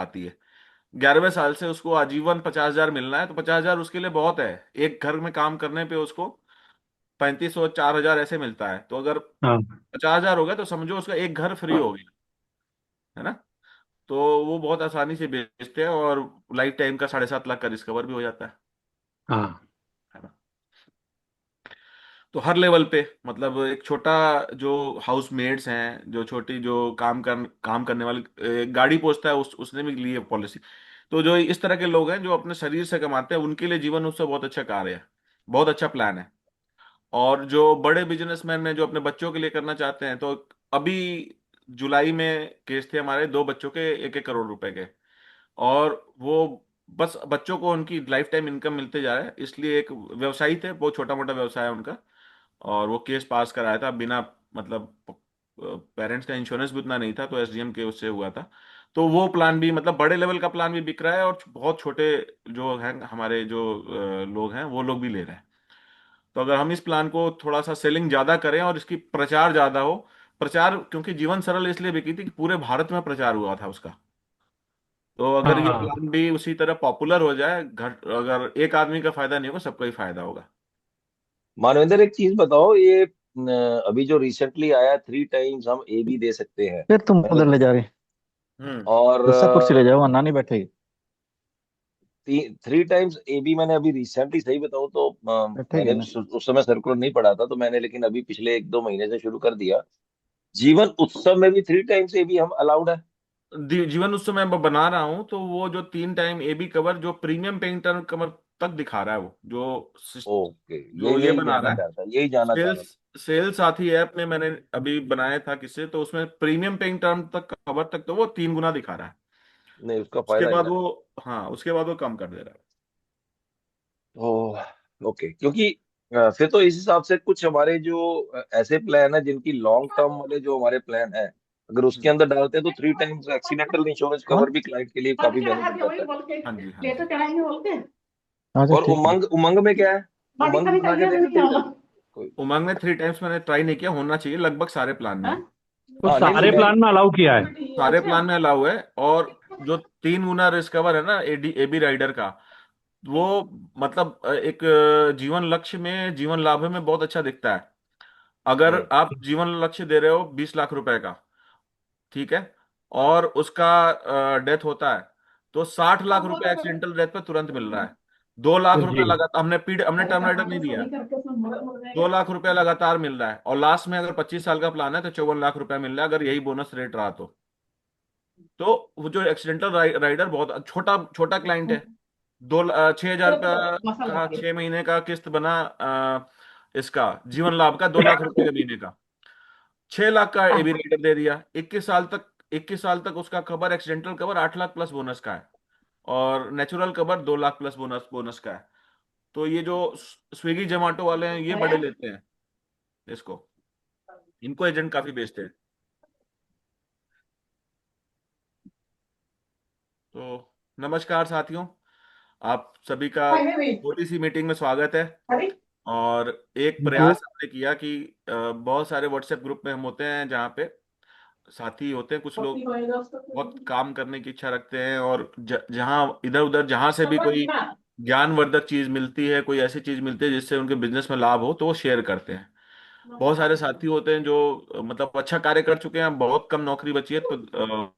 आती है। 11वें साल से उसको आजीवन 50,000 मिलना है, तो 50,000 उसके लिए बहुत है। एक घर में काम करने पे उसको 3500 4,000 ऐसे मिलता है। तो अगर हाँ 50,000 हो गया तो समझो उसका एक घर फ्री हो गया, है ना। तो वो बहुत आसानी से बेचते हैं, और लाइफ टाइम का 7.5 लाख का रिस्कवर भी हो जाता हाँ है ना। तो हर लेवल पे, मतलब एक छोटा जो हाउस मेड्स हैं, जो छोटी जो काम करने वाले, गाड़ी पोछता है, उसने भी ली है पॉलिसी। तो जो इस तरह के लोग हैं जो अपने शरीर से कमाते हैं, उनके लिए जीवन उत्सव बहुत अच्छा कार्य है, बहुत अच्छा प्लान है। और जो बड़े बिजनेसमैन हैं जो अपने बच्चों के लिए करना चाहते हैं, तो अभी जुलाई में केस थे हमारे, दो बच्चों के 1-1 करोड़ रुपए के। और वो बस बच्चों को उनकी लाइफ टाइम इनकम मिलते जा रहा है, इसलिए एक व्यवसायी थे, बहुत छोटा मोटा व्यवसाय है उनका। और वो केस पास कराया था बिना, मतलब पेरेंट्स का इंश्योरेंस भी उतना नहीं था, तो एसडीएम के उससे हुआ था। तो वो प्लान भी, मतलब बड़े लेवल का प्लान भी बिक रहा है, और बहुत छोटे जो हैं हमारे जो लोग हैं वो लोग भी ले रहे हैं। तो अगर हम इस प्लान को थोड़ा सा सेलिंग ज्यादा करें और इसकी प्रचार ज्यादा हो, प्रचार, क्योंकि जीवन सरल इसलिए बिकी थी कि पूरे भारत में प्रचार हुआ था उसका। तो अगर ये हाँ। प्लान भी उसी तरह पॉपुलर हो जाए, घर अगर एक आदमी का फायदा नहीं होगा, सबका ही फायदा होगा। मानवेंद्र एक चीज बताओ, ये अभी जो रिसेंटली आया 3 टाइम्स हम ए बी दे सकते हैं, फिर तुम मैंने उधर ले जा रहे। हम्म। और दूसरा कुर्सी ले जाओ, अन्ना नहीं बैठेगी। 3 टाइम्स ए बी मैंने अभी रिसेंटली, सही बताऊं तो बैठेगी मैंने ना। उस समय सर्कुलर नहीं पढ़ा था, तो मैंने लेकिन अभी पिछले 1-2 महीने से शुरू कर दिया। जीवन उत्सव में भी 3 टाइम्स ए बी हम अलाउड है? जीवन उत्सव मैं बना रहा हूँ, तो वो जो 3 टाइम एबी कवर जो प्रीमियम पेइंग टर्म कवर तक दिखा रहा है, वो ओके, ये जो ये यही बना रहा जानना है। चाहता, यही जानना चाह रहा सेल्स सेल्स साथी ऐप में मैंने अभी बनाया था किससे, तो उसमें प्रीमियम पेइंग टर्म तक कवर तक तो वो 3 गुना दिखा रहा है। था। नहीं, उसका उसके फायदा नहीं बाद ना। वो, हाँ, उसके बाद वो कम कर दे रहा है। ओ, ओके, क्योंकि फिर तो इस हिसाब से कुछ हमारे जो ऐसे प्लान है जिनकी लॉन्ग टर्म वाले जो हमारे प्लान है, अगर उसके हम्म। अंदर डालते हैं तो 3 टाइम्स एक्सीडेंटल इंश्योरेंस कौन? कवर भी क्लाइंट के लिए काफी बेनिफिट करता है। हाँ जी, हाँ जी। अच्छा और ठीक है। उमंग, उमंग में क्या है? उमंग बना के देखा कभी कोई? उमंग में 3 टाइम्स मैंने ट्राई नहीं किया, होना चाहिए लगभग सारे प्लान में है। हाँ, नहीं नहीं, सारे मैं, प्लान में अलाउ किया है। सारे प्लान में अलाउ है। और जो 3 गुना रिस्कवर है ना एडी एबी राइडर का, वो मतलब एक जीवन लक्ष्य में, जीवन लाभ में बहुत अच्छा दिखता है। अगर हम्म, आप जीवन लक्ष्य दे रहे हो 20 लाख रुपए का, ठीक है, और उसका डेथ होता है, तो 60 लाख रुपए एक्सीडेंटल डेथ पे तुरंत मिल रहा है। 2 लाख रुपए जी। लगातार, हमने टर्म राइडर नहीं दिया, 2 लाख रुपए लगातार मिल रहा है। और लास्ट में अगर 25 साल का प्लान है तो 54 लाख रुपए मिल रहा है, अगर यही बोनस रेट रहा तो वो जो एक्सीडेंटल राइडर बहुत छोटा छोटा क्लाइंट है। 6,000 रुपया का 6 महीने का किस्त बना, इसका जीवन लाभ का 2 लाख रुपए के महीने का, 6 लाख का एबी राइडर दे दिया। 21 साल तक, 21 साल तक उसका cover, accidental cover 8 lakh plus bonus का है, और natural cover 2 lakh plus bonus bonus का है। तो ये जो स्विगी जोमेटो वाले हैं ये बड़े लेते हैं इसको, इनको एजेंट काफी बेचते हैं। तो नमस्कार साथियों, आप सभी का छोटी सी मीटिंग में स्वागत है। और एक जो प्रयास हमने किया कि बहुत सारे व्हाट्सएप ग्रुप में हम होते हैं जहाँ पे साथी होते हैं, कुछ लोग बहुत काम करने की इच्छा रखते हैं, और जहाँ इधर उधर जहाँ से भी कोई ज्ञानवर्धक चीज मिलती है, कोई ऐसी चीज मिलती है जिससे उनके बिजनेस में लाभ हो, तो वो शेयर करते हैं। बहुत सारे साथी होते हैं जो मतलब अच्छा कार्य कर चुके हैं, बहुत कम नौकरी बची है, तो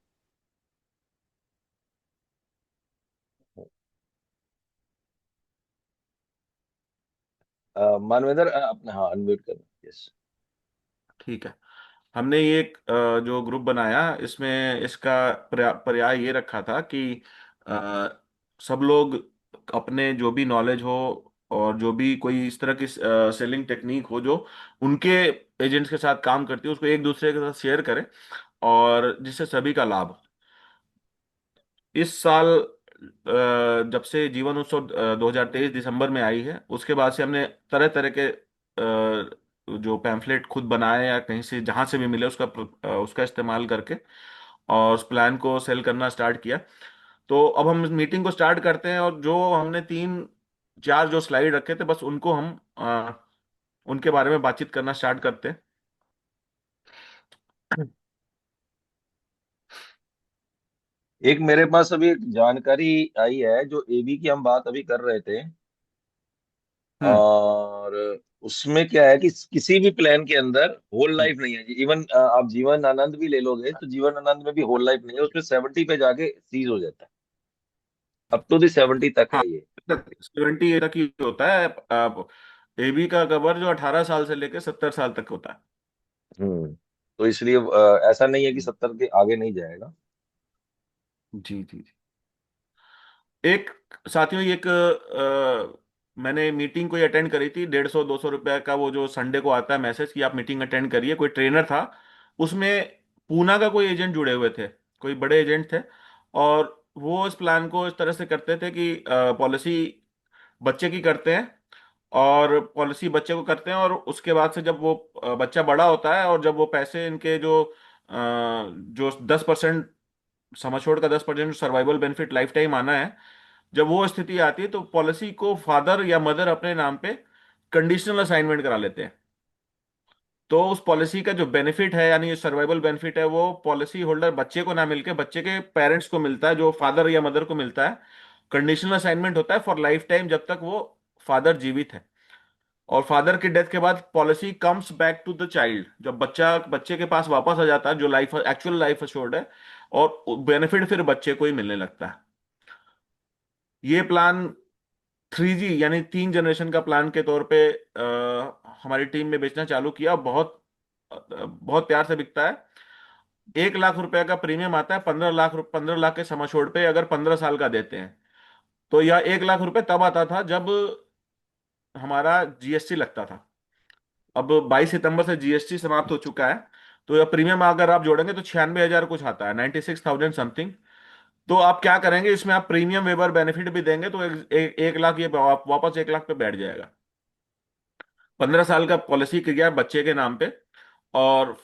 मानवेंद्र, अपने, हाँ, अनम्यूट करना, यस। ठीक है। हमने ये एक जो ग्रुप बनाया, इसमें इसका पर्याय ये रखा था कि अ, सब लोग अपने जो भी नॉलेज हो, और जो भी कोई इस तरह की सेलिंग टेक्निक हो जो उनके एजेंट्स के साथ काम करती है, उसको एक दूसरे के साथ शेयर करें, और जिससे सभी का लाभ हो। इस साल जब से जीवन उत्सव 2023 दिसंबर में आई है, उसके बाद से हमने तरह तरह के जो पैम्फलेट खुद बनाए या कहीं से जहां से भी मिले उसका इस्तेमाल करके, और उस प्लान को सेल करना स्टार्ट किया। तो अब हम इस मीटिंग को स्टार्ट करते हैं, और जो हमने 3-4 जो स्लाइड रखे थे, बस उनको हम उनके बारे में बातचीत करना स्टार्ट करते हैं। एक मेरे पास अभी एक जानकारी आई है, जो एबी की हम बात अभी कर रहे थे। हम्म। और उसमें क्या है कि किसी भी प्लान के अंदर होल हम्म। लाइफ नहीं है। इवन आप जीवन आनंद भी ले लोगे तो जीवन आनंद में भी होल लाइफ नहीं है, उसमें 70 पे जाके सीज हो जाता है। अप टू दी 70 तक हाँ, है ये। 70 तक ही होता है। एबी का कवर जो 18 साल से लेकर 70 साल तक होता है। हम्म। तो इसलिए ऐसा नहीं है कि हम्म। 70 के आगे नहीं जाएगा। जी जी। एक साथियों, एक मैंने मीटिंग कोई अटेंड करी थी, 150-200 रुपए का वो जो संडे को आता है मैसेज कि आप मीटिंग अटेंड करिए, कोई ट्रेनर था उसमें, पूना का कोई एजेंट जुड़े हुए थे, कोई बड़े एजेंट थे। और वो इस प्लान को इस तरह से करते थे कि पॉलिसी बच्चे की करते हैं, और पॉलिसी बच्चे को करते हैं, और उसके बाद से जब वो बच्चा बड़ा होता है, और जब वो पैसे इनके जो 10%, सम एश्योर्ड का 10% सर्वाइवल बेनिफिट लाइफ टाइम आना है, जब वो स्थिति आती है तो पॉलिसी को फादर या मदर अपने नाम पे कंडीशनल असाइनमेंट करा लेते हैं। तो उस पॉलिसी का जो बेनिफिट है, यानी सर्वाइवल बेनिफिट है, वो पॉलिसी होल्डर बच्चे को ना मिलके बच्चे के पेरेंट्स को मिलता है, जो फादर या मदर को मिलता है। कंडीशनल असाइनमेंट होता है फॉर लाइफ टाइम, जब तक वो फादर जीवित है। और फादर की डेथ के बाद policy comes back to the child, जब बच्चा बच्चे के पास वापस आ जाता है, जो लाइफ एक्चुअल लाइफ अश्योर्ड है, और बेनिफिट फिर बच्चे को ही मिलने लगता है। ये प्लान 3G यानी 3 जनरेशन का प्लान के तौर पे हमारी टीम में बेचना चालू किया। बहुत बहुत प्यार से बिकता है। 1 लाख रुपए का प्रीमियम आता है, 15 लाख के सम एश्योर्ड पे, अगर 15 साल का देते हैं। तो यह 1 लाख रुपए तब आता था जब हमारा जीएसटी लगता था। अब 22 सितंबर से जीएसटी समाप्त हो चुका है, तो यह प्रीमियम अगर आप जोड़ेंगे तो 96,000 कुछ आता है, 96,000 समथिंग। तो आप क्या करेंगे, इसमें आप प्रीमियम वेवर बेनिफिट भी देंगे तो 1 लाख ये वापस 1 लाख पे बैठ जाएगा। 15 साल का पॉलिसी किया बच्चे के नाम पे, और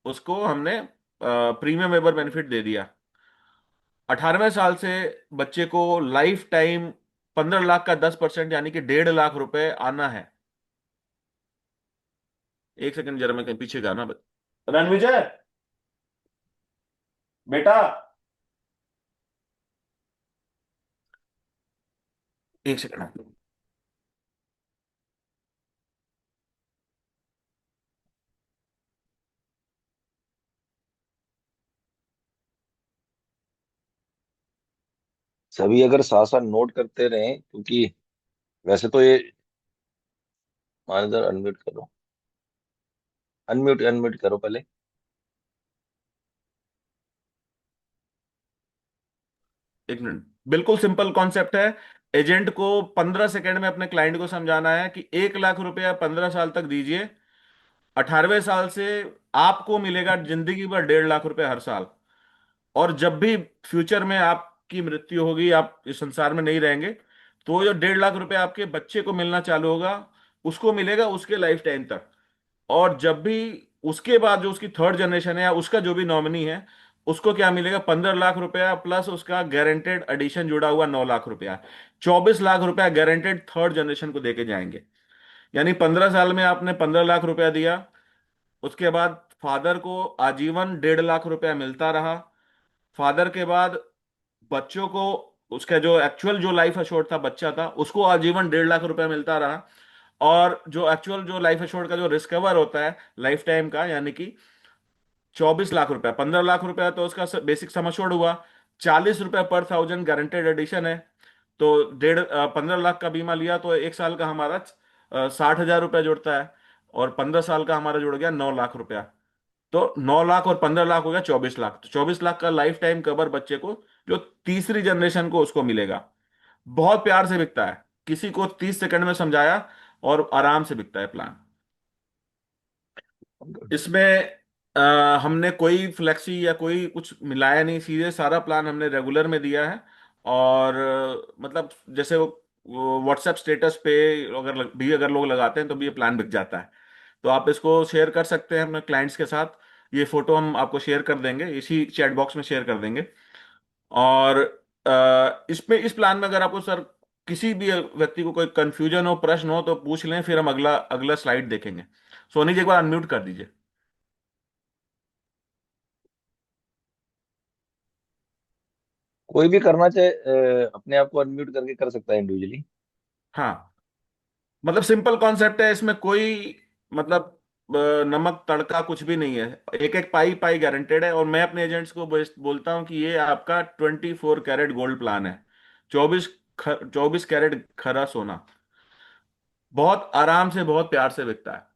उसको हमने प्रीमियम वेबर बेनिफिट दे दिया। 18वें साल से बच्चे को लाइफ टाइम 15 लाख का 10% यानी कि 1.5 लाख रुपए आना है। एक सेकंड जरा, मैं कहीं पीछे गाना रणविजय, बेटा, एक सेकंड। सभी अगर साथ साथ नोट करते रहें, क्योंकि वैसे तो ये मानदर अनम्यूट करो, अनम्यूट अनम्यूट करो पहले। एक मिनट। बिल्कुल सिंपल कॉन्सेप्ट है। एजेंट को 15 सेकंड में अपने क्लाइंट को समझाना है कि 1 लाख रुपया 15 साल तक दीजिए। 18वें साल से आपको मिलेगा जिंदगी भर 1.5 लाख रुपए हर साल। और जब भी फ्यूचर में आपकी मृत्यु होगी, आप इस संसार में नहीं रहेंगे, तो जो 1.5 लाख रुपए आपके बच्चे को मिलना चालू होगा, उसको मिलेगा उसके लाइफ टाइम तक। और जब भी उसके बाद जो उसकी थर्ड जनरेशन है या उसका जो भी नॉमिनी है, उसको क्या मिलेगा, 15 लाख रुपया प्लस उसका गारंटेड एडिशन जुड़ा हुआ 9 लाख रुपया। 24 लाख रुपया गारंटेड थर्ड जनरेशन को देके जाएंगे। यानी 15 साल में आपने 15 लाख रुपया दिया, उसके बाद फादर को आजीवन 1.5 लाख रुपया मिलता रहा। फादर के बाद बच्चों को, उसका जो एक्चुअल जो लाइफ एश्योर्ड था बच्चा था, उसको आजीवन 1.5 लाख रुपया मिलता रहा। और जो एक्चुअल जो लाइफ एश्योर्ड का जो रिस्क कवर होता है लाइफ टाइम का, यानी कि 24 लाख रुपया, 15 लाख रुपया तो उसका बेसिक सम एश्योर्ड हुआ। 40 रुपया पर थाउजेंड गारंटेड एडिशन है। तो 15 लाख का बीमा लिया तो एक साल का हमारा 60,000 रुपया जुड़ता है। और 15 साल का हमारा जुड़ गया 9 लाख रुपया। तो 9 लाख और 15 लाख हो गया 24 लाख। तो 24 लाख का लाइफ टाइम कवर बच्चे को, जो तीसरी जनरेशन को उसको मिलेगा। बहुत प्यार से बिकता है, किसी को 30 सेकंड में समझाया, और आराम से बिकता है प्लान। इसमें हमने कोई फ्लेक्सी या कोई कुछ मिलाया नहीं, सीधे सारा प्लान हमने रेगुलर में दिया है। और मतलब जैसे वो व्हाट्सएप स्टेटस पे अगर लोग लगाते हैं तो भी ये प्लान बिक जाता है। तो आप इसको शेयर कर सकते हैं अपने क्लाइंट्स के साथ। ये फोटो हम आपको शेयर कर देंगे, इसी चैट बॉक्स में शेयर कर देंगे। और इसमें इस प्लान में अगर आपको सर किसी भी व्यक्ति को कोई कंफ्यूजन हो, प्रश्न हो, तो पूछ लें, फिर हम अगला अगला स्लाइड देखेंगे। सोनी जी एक बार अनम्यूट कर दीजिए। कोई भी करना चाहे अपने आप को अनम्यूट करके कर सकता है इंडिविजुअली। हाँ, मतलब सिंपल कॉन्सेप्ट है इसमें, कोई मतलब नमक तड़का कुछ भी नहीं है। एक एक पाई पाई गारंटेड है, और मैं अपने एजेंट्स को बोलता हूँ कि ये आपका 24 कैरेट गोल्ड प्लान है। 24 कैरेट खरा सोना, बहुत आराम से बहुत प्यार से बिकता है।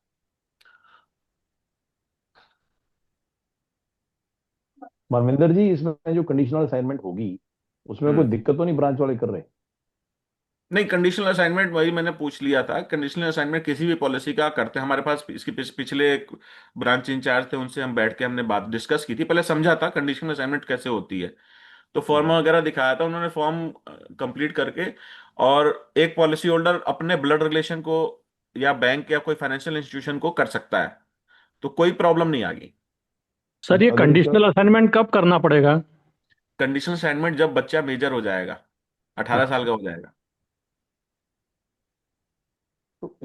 परमिंदर जी, इसमें जो कंडीशनल असाइनमेंट होगी उसमें कोई हम्म। दिक्कत तो नहीं ब्रांच वाले कर रहे? नहीं, कंडीशनल असाइनमेंट वही मैंने पूछ लिया था। कंडीशनल असाइनमेंट किसी भी पॉलिसी का करते हैं हमारे पास, इसके पिछले एक ब्रांच इंचार्ज थे, उनसे हम बैठ के हमने बात डिस्कस की थी, पहले समझा था कंडीशनल असाइनमेंट कैसे होती है। तो फॉर्म हम्म। वगैरह दिखाया था उन्होंने, फॉर्म कंप्लीट करके। और एक पॉलिसी होल्डर अपने ब्लड रिलेशन को या बैंक या कोई फाइनेंशियल इंस्टीट्यूशन को कर सकता है, तो कोई प्रॉब्लम नहीं आ गई। सर ये अगर इसका कंडीशनल असाइनमेंट कब करना पड़ेगा? कंडीशनल असाइनमेंट जब बच्चा मेजर हो जाएगा, 18 साल का हो जाएगा। तो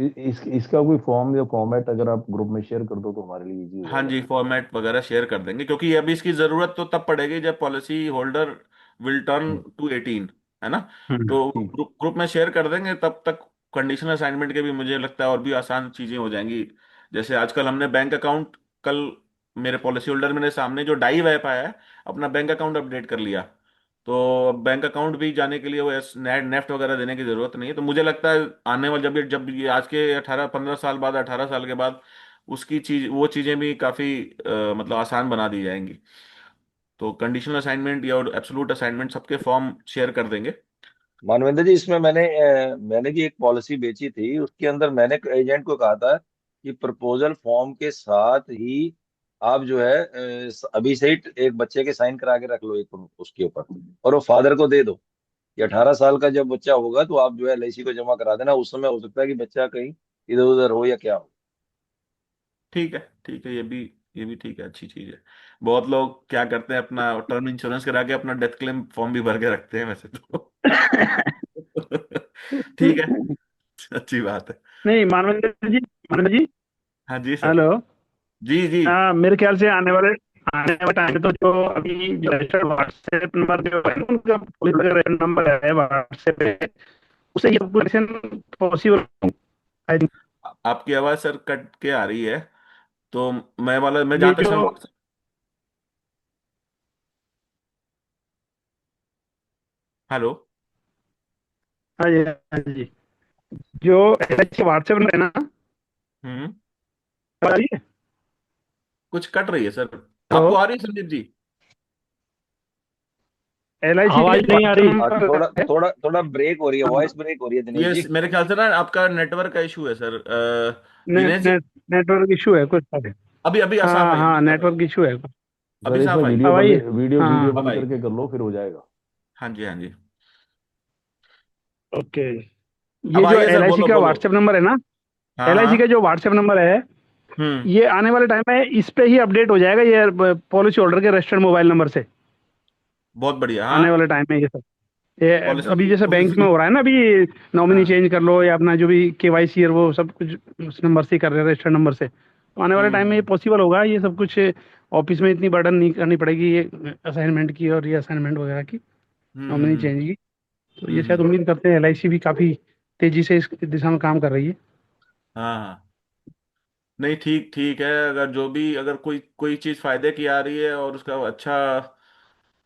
इसका कोई फॉर्म या फॉर्मेट अगर आप ग्रुप में शेयर कर दो तो हमारे लिए इजी हो हाँ जाएगा जी, फिर। फॉर्मेट वगैरह शेयर कर देंगे, क्योंकि अभी इसकी जरूरत तो तब पड़ेगी जब policy holder will turn hmm, to 18, है ना। हम्म। तो ठीक। ग्रुप ग्रुप में शेयर कर देंगे, तब तक कंडीशनल असाइनमेंट के भी मुझे लगता है और भी आसान चीजें हो जाएंगी। जैसे आजकल हमने बैंक अकाउंट, कल मेरे पॉलिसी होल्डर मेरे सामने जो डाइव ऐप आया है, अपना बैंक अकाउंट अपडेट कर लिया। तो बैंक अकाउंट भी जाने के लिए वो नेट नेफ्ट वगैरह देने की जरूरत नहीं है। तो मुझे लगता है आने वाले जब ये आज के 18-15 साल बाद, 18 साल के बाद उसकी चीज वो चीजें भी काफी मतलब आसान बना दी जाएंगी। तो कंडीशनल असाइनमेंट या एब्सोलूट असाइनमेंट सबके फॉर्म शेयर कर देंगे। मानवेंद्र जी, इसमें मैंने जी एक पॉलिसी बेची थी, उसके अंदर मैंने एजेंट को कहा था कि प्रपोजल फॉर्म के साथ ही आप जो है अभी से ही एक बच्चे के साइन करा के रख लो एक उसके ऊपर, और वो फादर को दे दो कि 18 साल का जब बच्चा होगा तो आप जो है एलआईसी को जमा करा देना। उस समय हो सकता है कि बच्चा कहीं इधर उधर हो या क्या हो। ठीक है, ठीक है, ये भी ठीक है, अच्छी चीज है। बहुत लोग क्या करते हैं, अपना टर्म इंश्योरेंस करा के अपना डेथ क्लेम फॉर्म भी भर के रखते हैं वैसे तो। ठीक है, अच्छी बात है। नहीं, मानवेंद्र जी, मानवेंद्र जी। हाँ जी सर। हेलो। जी जी। मेरे ख्याल से आने वाले टाइम में तो जो अभी जो रजिस्टर्ड व्हाट्सएप नंबर जो है ना, उनका पुलिस नंबर है व्हाट्सएप पे, उससे ये सब पॉसिबल आई थिंक। आपकी आवाज सर कट के आ रही है, तो मैं ये जहां तक जो हेलो। हाँ जी, हाँ जी, जो एलआईसी व्हाट्सएप नंबर है ना, हम्म। आ रही है? कुछ कट रही है सर। हेलो। आपको आ रही है संदीप जी? एलआईसी का आवाज जो नहीं आ व्हाट्सएप रही। हाँ, नंबर थोड़ा है। थोड़ा थोड़ा ब्रेक हो रही है, वॉइस ब्रेक हो रही है दिनेश ये जी। मेरे ख्याल से ना आपका नेटवर्क का इशू है sir. Net Dinesh ji, net network issue है कुछ। अभी अभी साफ हाँ आई, हाँ, अभी साफ आई। नेटवर्क इशू है। अभी सर इसमें साफ आई। वीडियो अब बंद, आइए। वीडियो हाँ। बंद अब आई। करके कर लो फिर हो जाएगा। हाँ जी, हाँ जी। ओके। अब ये जो आइए सर, एलआईसी बोलो का बोलो। व्हाट्सएप नंबर है ना, हाँ एलआईसी का हाँ। जो व्हाट्सएप नंबर है, हम्म। ये आने वाले टाइम में इस पे ही अपडेट हो जाएगा, ये पॉलिसी होल्डर के रजिस्टर्ड मोबाइल नंबर से। बहुत बढ़िया। आने हाँ, वाले टाइम में ये सब, ये अभी पॉलिसी जैसे बैंक में पॉलिसी। हो रहा है ना, अभी नॉमिनी हाँ। चेंज कर लो या अपना जो भी केवाईसी है वो सब कुछ उस नंबर से ही कर रहे हैं, रजिस्टर्ड नंबर से। तो आने वाले टाइम में ये हम्म पॉसिबल होगा, ये सब कुछ ऑफिस में इतनी बर्डन नहीं करनी पड़ेगी, ये असाइनमेंट की और ये असाइनमेंट वगैरह की, हम्म नॉमिनी हम्म चेंज की। तो ये हम्म शायद उम्मीद करते हैं एलआईसी भी काफी तेजी से इस दिशा में काम कर रही है। हाँ हाँ। नहीं, ठीक ठीक है। अगर जो भी, अगर कोई कोई चीज फायदे की आ रही है और उसका अच्छा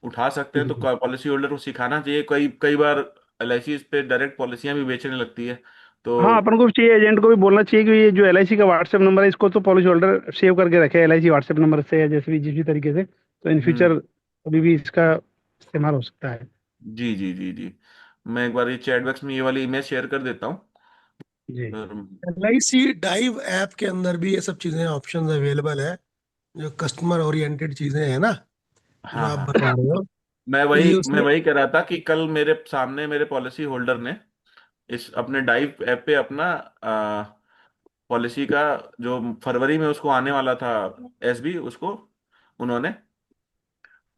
उठा सकते हैं, तो जी। पॉलिसी होल्डर को सिखाना चाहिए। कई कई बार एलआईसी इस पे डायरेक्ट पॉलिसियां भी बेचने लगती है। तो हाँ, अपन को भी चाहिए, एजेंट को भी बोलना चाहिए कि ये जो एलआईसी का व्हाट्सएप नंबर है, इसको तो पॉलिसी होल्डर सेव करके रखे एलआईसी व्हाट्सएप नंबर से, या जैसे भी जिस भी तरीके से, तो इन हम्म। फ्यूचर कभी भी इसका इस्तेमाल हो सकता है। जी जी जी जी। मैं एक बार ये चैट बॉक्स में ये वाली इमेज शेयर कर देता हूँ। जी। और एलआईसी डाइव ऐप के अंदर भी ये सब चीजें ऑप्शंस अवेलेबल है, जो कस्टमर ओरिएंटेड चीजें हैं ना, जो हाँ आप हाँ, बता रहे हो। तो ये मैं उसमें वही कह रहा था कि कल मेरे सामने मेरे पॉलिसी होल्डर ने इस अपने डाइव ऐप पे अपना पॉलिसी का जो फरवरी में उसको आने वाला था एसबी, उसको उन्होंने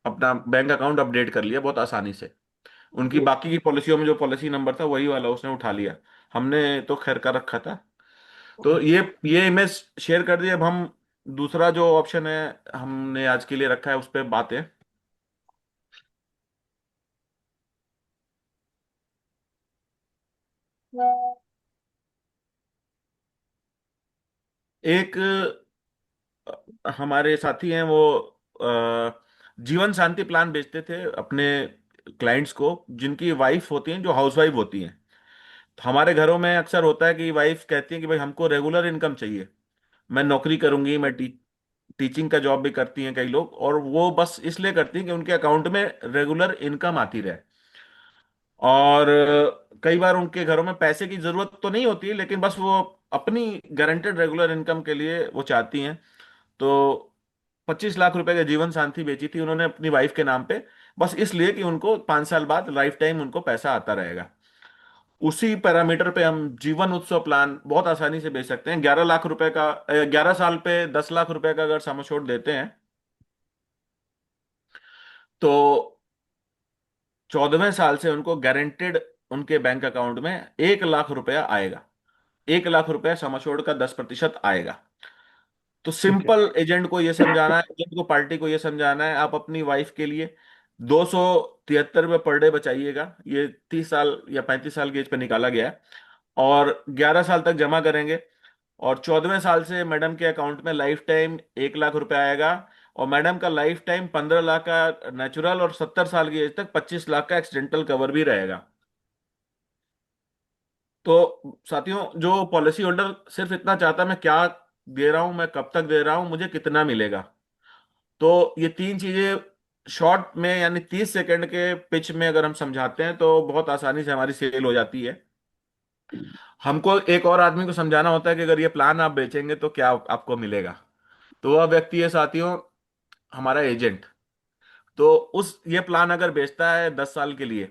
अपना बैंक अकाउंट अपडेट कर लिया बहुत आसानी से। उनकी बाकी की पॉलिसियों में जो पॉलिसी नंबर था वही वाला उसने उठा लिया। हमने तो खैर का रखा था। तो ये इमेज शेयर कर दी। अब हम दूसरा जो ऑप्शन है हमने आज के लिए रखा है, उस पर बातें। एक हमारे साथी हैं, वो जीवन शांति प्लान बेचते थे अपने क्लाइंट्स को, जिनकी वाइफ होती हैं, जो हाउस वाइफ होती हैं। तो हमारे घरों में अक्सर होता है कि वाइफ कहती है कि भाई हमको रेगुलर इनकम चाहिए, मैं नौकरी करूंगी, मैं टीचिंग का जॉब भी करती हैं कई लोग, और वो बस इसलिए करती हैं कि उनके अकाउंट में रेगुलर इनकम आती रहे। और कई बार उनके घरों में पैसे की जरूरत तो नहीं होती, लेकिन बस वो अपनी गारंटेड रेगुलर इनकम के लिए वो चाहती हैं। तो 25 लाख रुपए का जीवन शांति बेची थी उन्होंने अपनी वाइफ के नाम पे, बस इसलिए कि उनको 5 साल बाद लाइफ टाइम उनको पैसा आता रहेगा। उसी पैरामीटर पे हम जीवन उत्सव प्लान बहुत आसानी से बेच सकते हैं। 11 लाख रुपए का, 11 साल पे 10 लाख रुपए का अगर सम एश्योर्ड देते हैं, तो 14वें साल से उनको गारंटेड उनके बैंक अकाउंट में 1 लाख रुपया आएगा। 1 लाख रुपया सम एश्योर्ड का 10% आएगा। तो ठीक है। सिंपल एजेंट को ये समझाना है, एजेंट को पार्टी को ये समझाना है, आप अपनी वाइफ के लिए 273 रुपये पर डे बचाइएगा। ये 30 साल या 35 साल की एज पे निकाला गया है, और 11 साल तक जमा करेंगे। और 14वें साल से मैडम के अकाउंट में लाइफ टाइम 1 लाख रुपए आएगा। और मैडम का लाइफ टाइम 15 लाख का नेचुरल, और 70 साल की एज तक 25 लाख का एक्सीडेंटल कवर भी रहेगा। तो साथियों, जो पॉलिसी होल्डर सिर्फ इतना चाहता है, मैं क्या दे रहा हूं, मैं कब तक दे रहा हूं, मुझे कितना मिलेगा, तो ये तीन चीजें शॉर्ट में यानी 30 सेकंड के पिच में अगर हम समझाते हैं तो बहुत आसानी से हमारी सेल हो जाती है। हमको एक और आदमी को समझाना होता है कि अगर ये प्लान आप बेचेंगे तो क्या आपको मिलेगा। तो वह व्यक्ति है साथियों, हमारा एजेंट। तो उस ये प्लान अगर बेचता है 10 साल के लिए,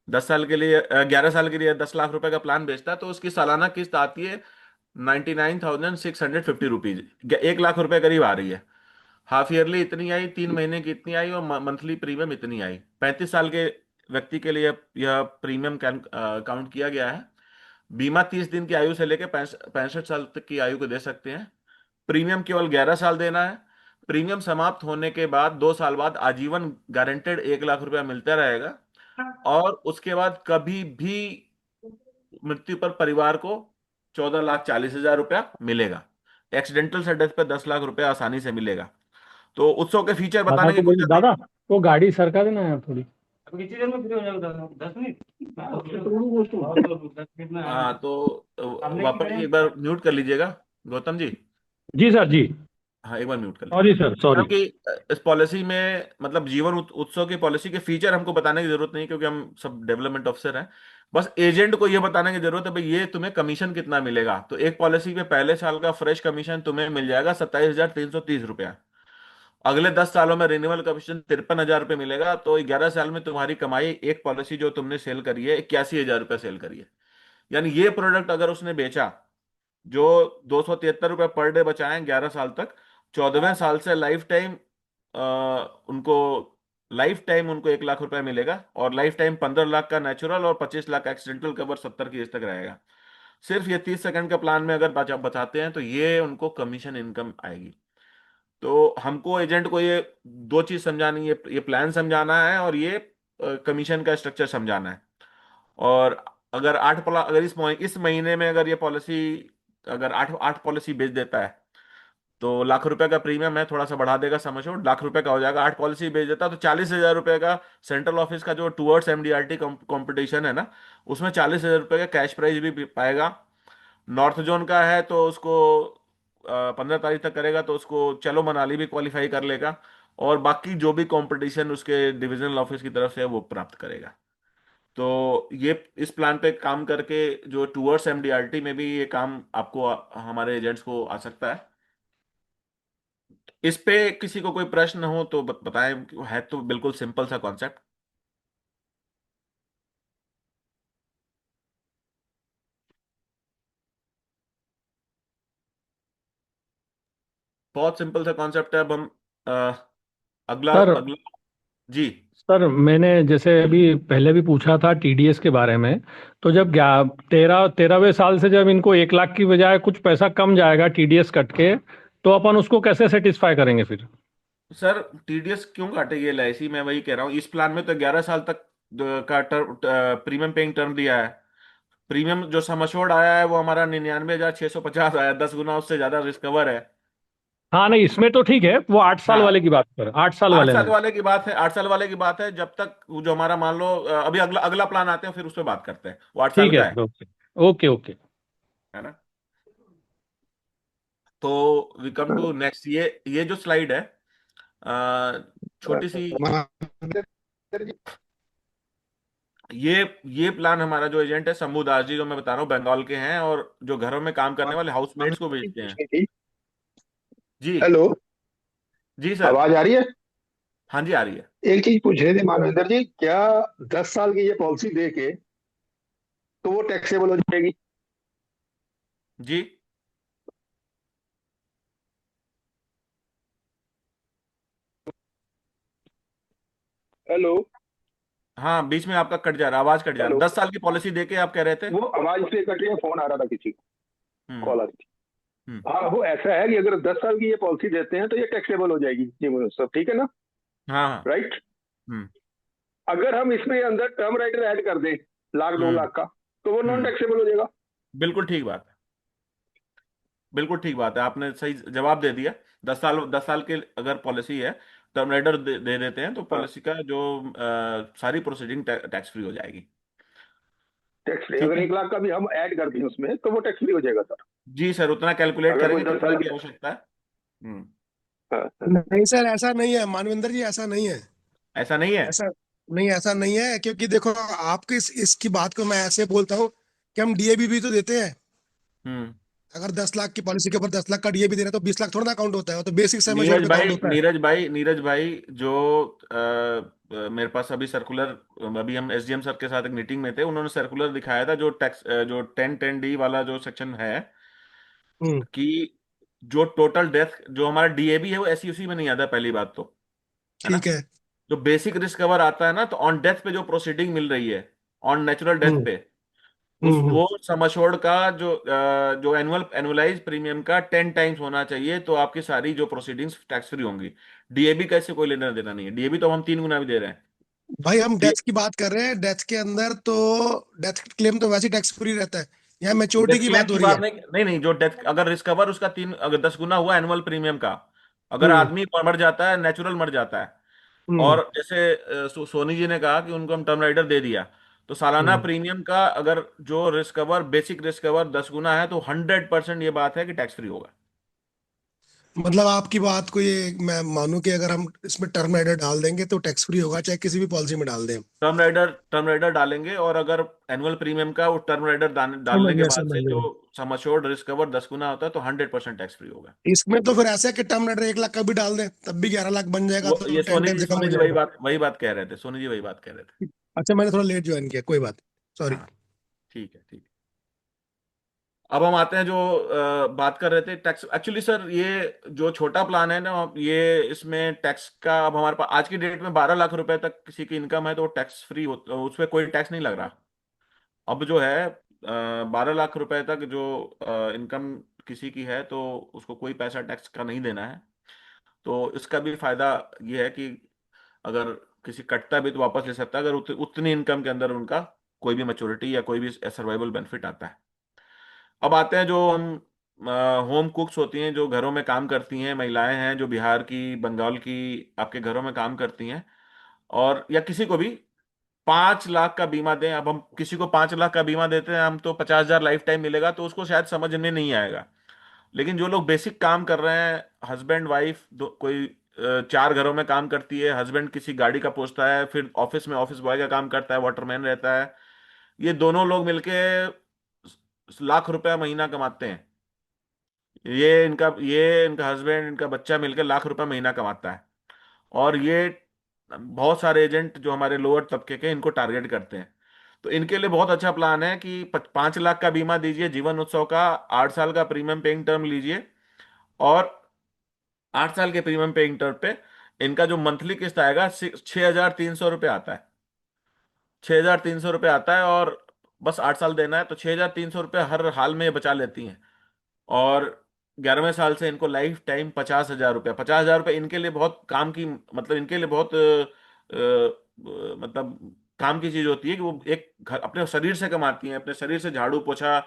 10 साल के लिए 11 साल के लिए 10 लाख रुपए का प्लान बेचता है, तो उसकी सालाना किस्त आती है 99,650 रुपीज, 1 लाख रुपए करीब आ रही है। हाफ ईयरली इतनी आई, 3 महीने की इतनी आई, और मंथली प्रीमियम इतनी आई। 35 साल के व्यक्ति के लिए यह प्रीमियम काउंट किया गया है। बीमा 30 दिन की आयु से लेकर 65 साल तक की आयु को दे सकते हैं। प्रीमियम केवल 11 साल देना है। प्रीमियम समाप्त होने के बाद 2 साल बाद आजीवन गारंटेड 1 लाख रुपया मिलता रहेगा। और उसके बाद कभी भी मृत्यु पर परिवार को 14,40,000 रुपया मिलेगा। एक्सीडेंटल से डेथ पे 10 लाख रुपया आसानी से मिलेगा। तो उत्सव के फीचर दादा बताने की को बोलिए, कोशिश नहीं। दादा वो गाड़ी सरका देना यार थोड़ी। हाँ, तो वापस एक बार म्यूट कर लीजिएगा गौतम जी। जी सर जी। हाँ, एक बार म्यूट कर लीजिए। Sorry sir sorry. क्योंकि इस पॉलिसी में मतलब जीवन उत्सव की पॉलिसी के फीचर हमको बताने की जरूरत नहीं, क्योंकि हम सब डेवलपमेंट ऑफिसर हैं। बस एजेंट को यह बताने की जरूरत है भाई ये तुम्हें कमीशन कितना मिलेगा। तो एक पॉलिसी पे पहले साल का फ्रेश कमीशन तुम्हें मिल जाएगा 27,330 रुपया। अगले 10 सालों में रिन्यूअल कमीशन 53,000 रुपये मिलेगा। तो 11 साल में तुम्हारी कमाई, एक पॉलिसी जो तुमने सेल करी है 81,000 रुपये सेल करी है। यानी ये प्रोडक्ट अगर उसने बेचा, जो 273 रुपये पर डे बचाएं 11 साल तक, 14वें साल से लाइफ टाइम उनको 1 लाख रुपए मिलेगा। और लाइफ टाइम 15 लाख का नेचुरल और 25 लाख का एक्सीडेंटल कवर 70 की एज तक रहेगा। सिर्फ ये 30 सेकंड के प्लान में अगर बचाते हैं तो ये उनको कमीशन इनकम आएगी। तो हमको एजेंट को ये दो चीज समझानी है, ये प्लान समझाना है और ये कमीशन का स्ट्रक्चर समझाना है। और अगर इस महीने में अगर ये पॉलिसी, अगर आठ आठ पॉलिसी बेच देता है, तो लाख रुपए का प्रीमियम है, थोड़ा सा बढ़ा देगा, समझो 1 लाख रुपए का हो जाएगा। 8 पॉलिसी बेच देता है तो 40,000 रुपए का सेंट्रल ऑफिस का जो टूवर्ड्स एमडीआरटी कंपटीशन है ना, उसमें 40,000 रुपए का कैश प्राइज भी पाएगा। नॉर्थ जोन का है तो उसको 15 तारीख तक करेगा तो उसको चलो मनाली भी क्वालिफाई कर लेगा। और बाकी जो भी कंपटीशन उसके डिविजनल ऑफिस की तरफ से है वो प्राप्त करेगा। तो ये इस प्लान पे काम करके जो टूवर्ड्स एमडीआरटी में भी ये काम आपको हमारे एजेंट्स को आ सकता है। इस पे किसी को कोई प्रश्न हो तो बताएं। है तो बिल्कुल सिंपल सा कॉन्सेप्ट। बहुत सिंपल सा कॉन्सेप्ट है। अब हम अ, अगला सर अगला जी। सर मैंने जैसे अभी पहले भी पूछा था टीडीएस के बारे में। तो जब 13वें साल से जब इनको 1 लाख की बजाय कुछ पैसा कम जाएगा टीडीएस कट के, तो अपन उसको कैसे सेटिस्फाई करेंगे फिर? सर, टीडीएस क्यों काटेगी एलआईसी? मैं वही कह रहा हूँ, इस प्लान में तो 11 साल तक का टर्म प्रीमियम पेइंग टर्म दिया है। प्रीमियम जो सम एश्योर्ड आया है वो हमारा 99,650 आया, 10 गुना उससे ज्यादा रिस्क कवर है। हाँ नहीं, इसमें तो ठीक है, वो 8 साल वाले हाँ, की बात कर, 8 साल 8 वाले साल में। वाले की बात है, 8 साल वाले की बात है। जब तक वो जो हमारा, मान लो अभी अगला अगला प्लान आते हैं फिर उस पर बात करते हैं, वो 8 साल ठीक है का सर, है ओके। Okay okay. है ना। तो वी कम टू नेक्स्ट, ये जो स्लाइड है, छोटी सी, ये ये प्लान हमारा जो एजेंट है शंभू दास जी, जो मैं बता रहा हूँ बंगाल के हैं, और जो घरों में काम करने वाले हाउसमेट्स को भेजते हैं। पूछनी थी। जी। हेलो, जी सर। आवाज आ रही है? हाँ जी, आ रही है। एक चीज पूछ रहे थे मानवेंद्र जी, क्या 10 साल की ये पॉलिसी दे के तो वो टैक्सेबल हो जाएगी? जी। हेलो। हाँ, बीच में आपका कट जा रहा, आवाज कट जा रहा। हेलो। 10 साल की पॉलिसी देके आप कह रहे थे। वो आवाज इसलिए कट रही है, फोन आ रहा था किसी का, हम्म। कॉल आ रही थी। हम्म। हाँ, वो ऐसा है कि अगर 10 साल की ये पॉलिसी देते हैं तो ये टैक्सेबल हो जाएगी जी, वो सब ठीक है ना? हाँ हाँ। राइट। हम्म। अगर हम इसमें अंदर टर्म राइटर ऐड कर दें, लाख 2 लाख हम्म। का, तो वो नॉन हम्म। टैक्सेबल हो जाएगा। बिल्कुल ठीक बात है, बिल्कुल ठीक बात है, आपने सही जवाब दे दिया। 10 साल की अगर पॉलिसी है, टर्म राइडर दे देते हैं, तो हाँ, पॉलिसी का जो सारी प्रोसीडिंग टैक्स फ्री हो जाएगी। Tax free. ठीक अगर है। 1 लाख का भी हम ऐड कर दें उसमें तो वो टैक्स फ्री हो जाएगा सर। जी सर, उतना कैलकुलेट अगर कोई करेंगे दस कितना साल की की आवश्यकता है। हम्म। हाँ। नहीं सर, ऐसा नहीं है मानविंदर जी, ऐसा नहीं है। ऐसा नहीं है। ऐसा नहीं, ऐसा नहीं है, क्योंकि देखो आपकी इसकी बात को मैं ऐसे बोलता हूँ कि हम डीएबी भी तो देते हैं। हम्म। अगर 10 लाख की पॉलिसी के ऊपर 10 लाख का डीएबी दे रहे हैं तो 20 लाख थोड़ा ना काउंट होता है, वो तो बेसिक सम एश्योर्ड नीरज पे काउंट भाई, होता है। नीरज भाई, जो मेरे पास अभी सर्कुलर, अभी हम एसडीएम सर के साथ एक मीटिंग में थे, उन्होंने सर्कुलर दिखाया था, जो टैक्स जो 1010D वाला जो सेक्शन है, हम्म। कि जो टोटल डेथ जो हमारा डीएबी है वो एससी उसी में नहीं आता, पहली बात तो, है ना। ठीक है। जो बेसिक रिस्क कवर आता है ना, तो ऑन डेथ पे जो प्रोसीडिंग मिल रही है, ऑन नेचुरल डेथ हम्म। पे, उस हम्म। वो सम एश्योर्ड का जो एनुअलाइज प्रीमियम का 10 टाइम्स होना चाहिए, तो आपकी सारी जो प्रोसीडिंग्स टैक्स फ्री होंगी। डीएबी का इससे कोई लेना देना नहीं है, डीएबी तो हम 3 गुना भी दे रहे हैं। भाई हम ये डेथ की बात कर रहे हैं, डेथ के अंदर तो डेथ क्लेम तो वैसे ही टैक्स फ्री रहता है। यहाँ मेच्योरिटी डेथ की क्लेम बात हो की रही बात है। नहीं, नहीं नहीं, जो डेथ अगर रिस्क कवर उसका 3, अगर 10 गुना हुआ एनुअल प्रीमियम का, अगर हम्म। आदमी मर जाता है, नेचुरल मर जाता है, हम्म। और जैसे सोनी जी ने कहा कि उनको हम टर्म राइडर दे दिया, तो सालाना हम्म। प्रीमियम का अगर जो risk cover, basic risk cover 10 गुना है, तो 100% ये बात है कि टैक्स फ्री होगा। मतलब आपकी बात को ये मैं मानूं कि अगर हम इसमें टर्म राइडर डाल देंगे तो टैक्स फ्री होगा, चाहे किसी भी पॉलिसी में डाल दें हम। टर्म राइडर डालेंगे, और अगर एनुअल प्रीमियम का वो टर्म राइडर समझ डालने के गया, बाद समझ से जो गया। सम एश्योर्ड रिस्क कवर 10 गुना होता है, तो 100% टैक्स फ्री होगा। इसमें तो फिर ऐसा है कि टर्म राइडर 1 लाख का भी डाल दें तब भी 11 लाख बन जाएगा, वो तो ये 10 टाइम से कम सोनी हो जी जाएगा। वही बात कह रहे थे, सोनी जी वही बात कह रहे थे। अच्छा, मैंने थोड़ा लेट ज्वाइन किया, कोई बात, सॉरी। हाँ, ठीक है, ठीक है। अब हम आते हैं जो बात कर रहे थे टैक्स। एक्चुअली सर, ये जो छोटा प्लान है ना, ये इसमें टैक्स का, अब हमारे पास आज की डेट में 12 लाख रुपए तक किसी की इनकम है तो टैक्स फ्री हो, उस पर कोई टैक्स नहीं लग रहा। अब जो है 12 लाख रुपए तक जो इनकम किसी की है, तो उसको कोई पैसा टैक्स का नहीं देना है। तो इसका भी फायदा ये है कि अगर किसी कटता भी तो वापस ले सकता है, अगर उतनी इनकम के अंदर उनका कोई भी मैच्योरिटी या कोई भी सर्वाइवल बेनिफिट आता है। अब आते हैं जो हम होम कुक्स होती हैं, जो घरों में काम करती हैं, महिलाएं हैं जो बिहार की, बंगाल की, आपके घरों में काम करती हैं, और या किसी को भी 5 लाख का बीमा दें। अब हम किसी को 5 लाख का बीमा देते हैं, हम तो 50,000 लाइफ टाइम मिलेगा, तो उसको शायद समझ में नहीं आएगा। लेकिन जो लोग बेसिक काम कर रहे हैं, हस्बैंड वाइफ, कोई 4 घरों में काम करती है, हस्बैंड किसी गाड़ी का पोंछता है, फिर ऑफिस में ऑफिस बॉय का काम करता है, वाटरमैन रहता है, ये दोनों लोग मिलके लाख रुपया महीना कमाते हैं। ये इनका हस्बैंड, इनका बच्चा मिलकर लाख रुपया महीना कमाता है। और ये बहुत सारे एजेंट जो हमारे लोअर तबके के, इनको टारगेट करते हैं। तो इनके लिए बहुत अच्छा प्लान है कि 5 लाख का बीमा दीजिए जीवन उत्सव का, 8 साल का प्रीमियम पेइंग टर्म लीजिए, और 8 साल के प्रीमियम पेइंग टर्म पे इनका जो मंथली किस्त आएगा 6,300 रुपये आता है। 6,300 रुपये आता है, और बस 8 साल देना है, तो 6,300 रुपये हर हाल में ये बचा लेती हैं। और 11वें साल से इनको लाइफ टाइम 50,000 रुपया, 50,000 रुपये इनके लिए बहुत काम की, मतलब इनके लिए बहुत मतलब काम की चीज होती है कि वो एक घर अपने शरीर से कमाती हैं, अपने शरीर से झाड़ू पोछा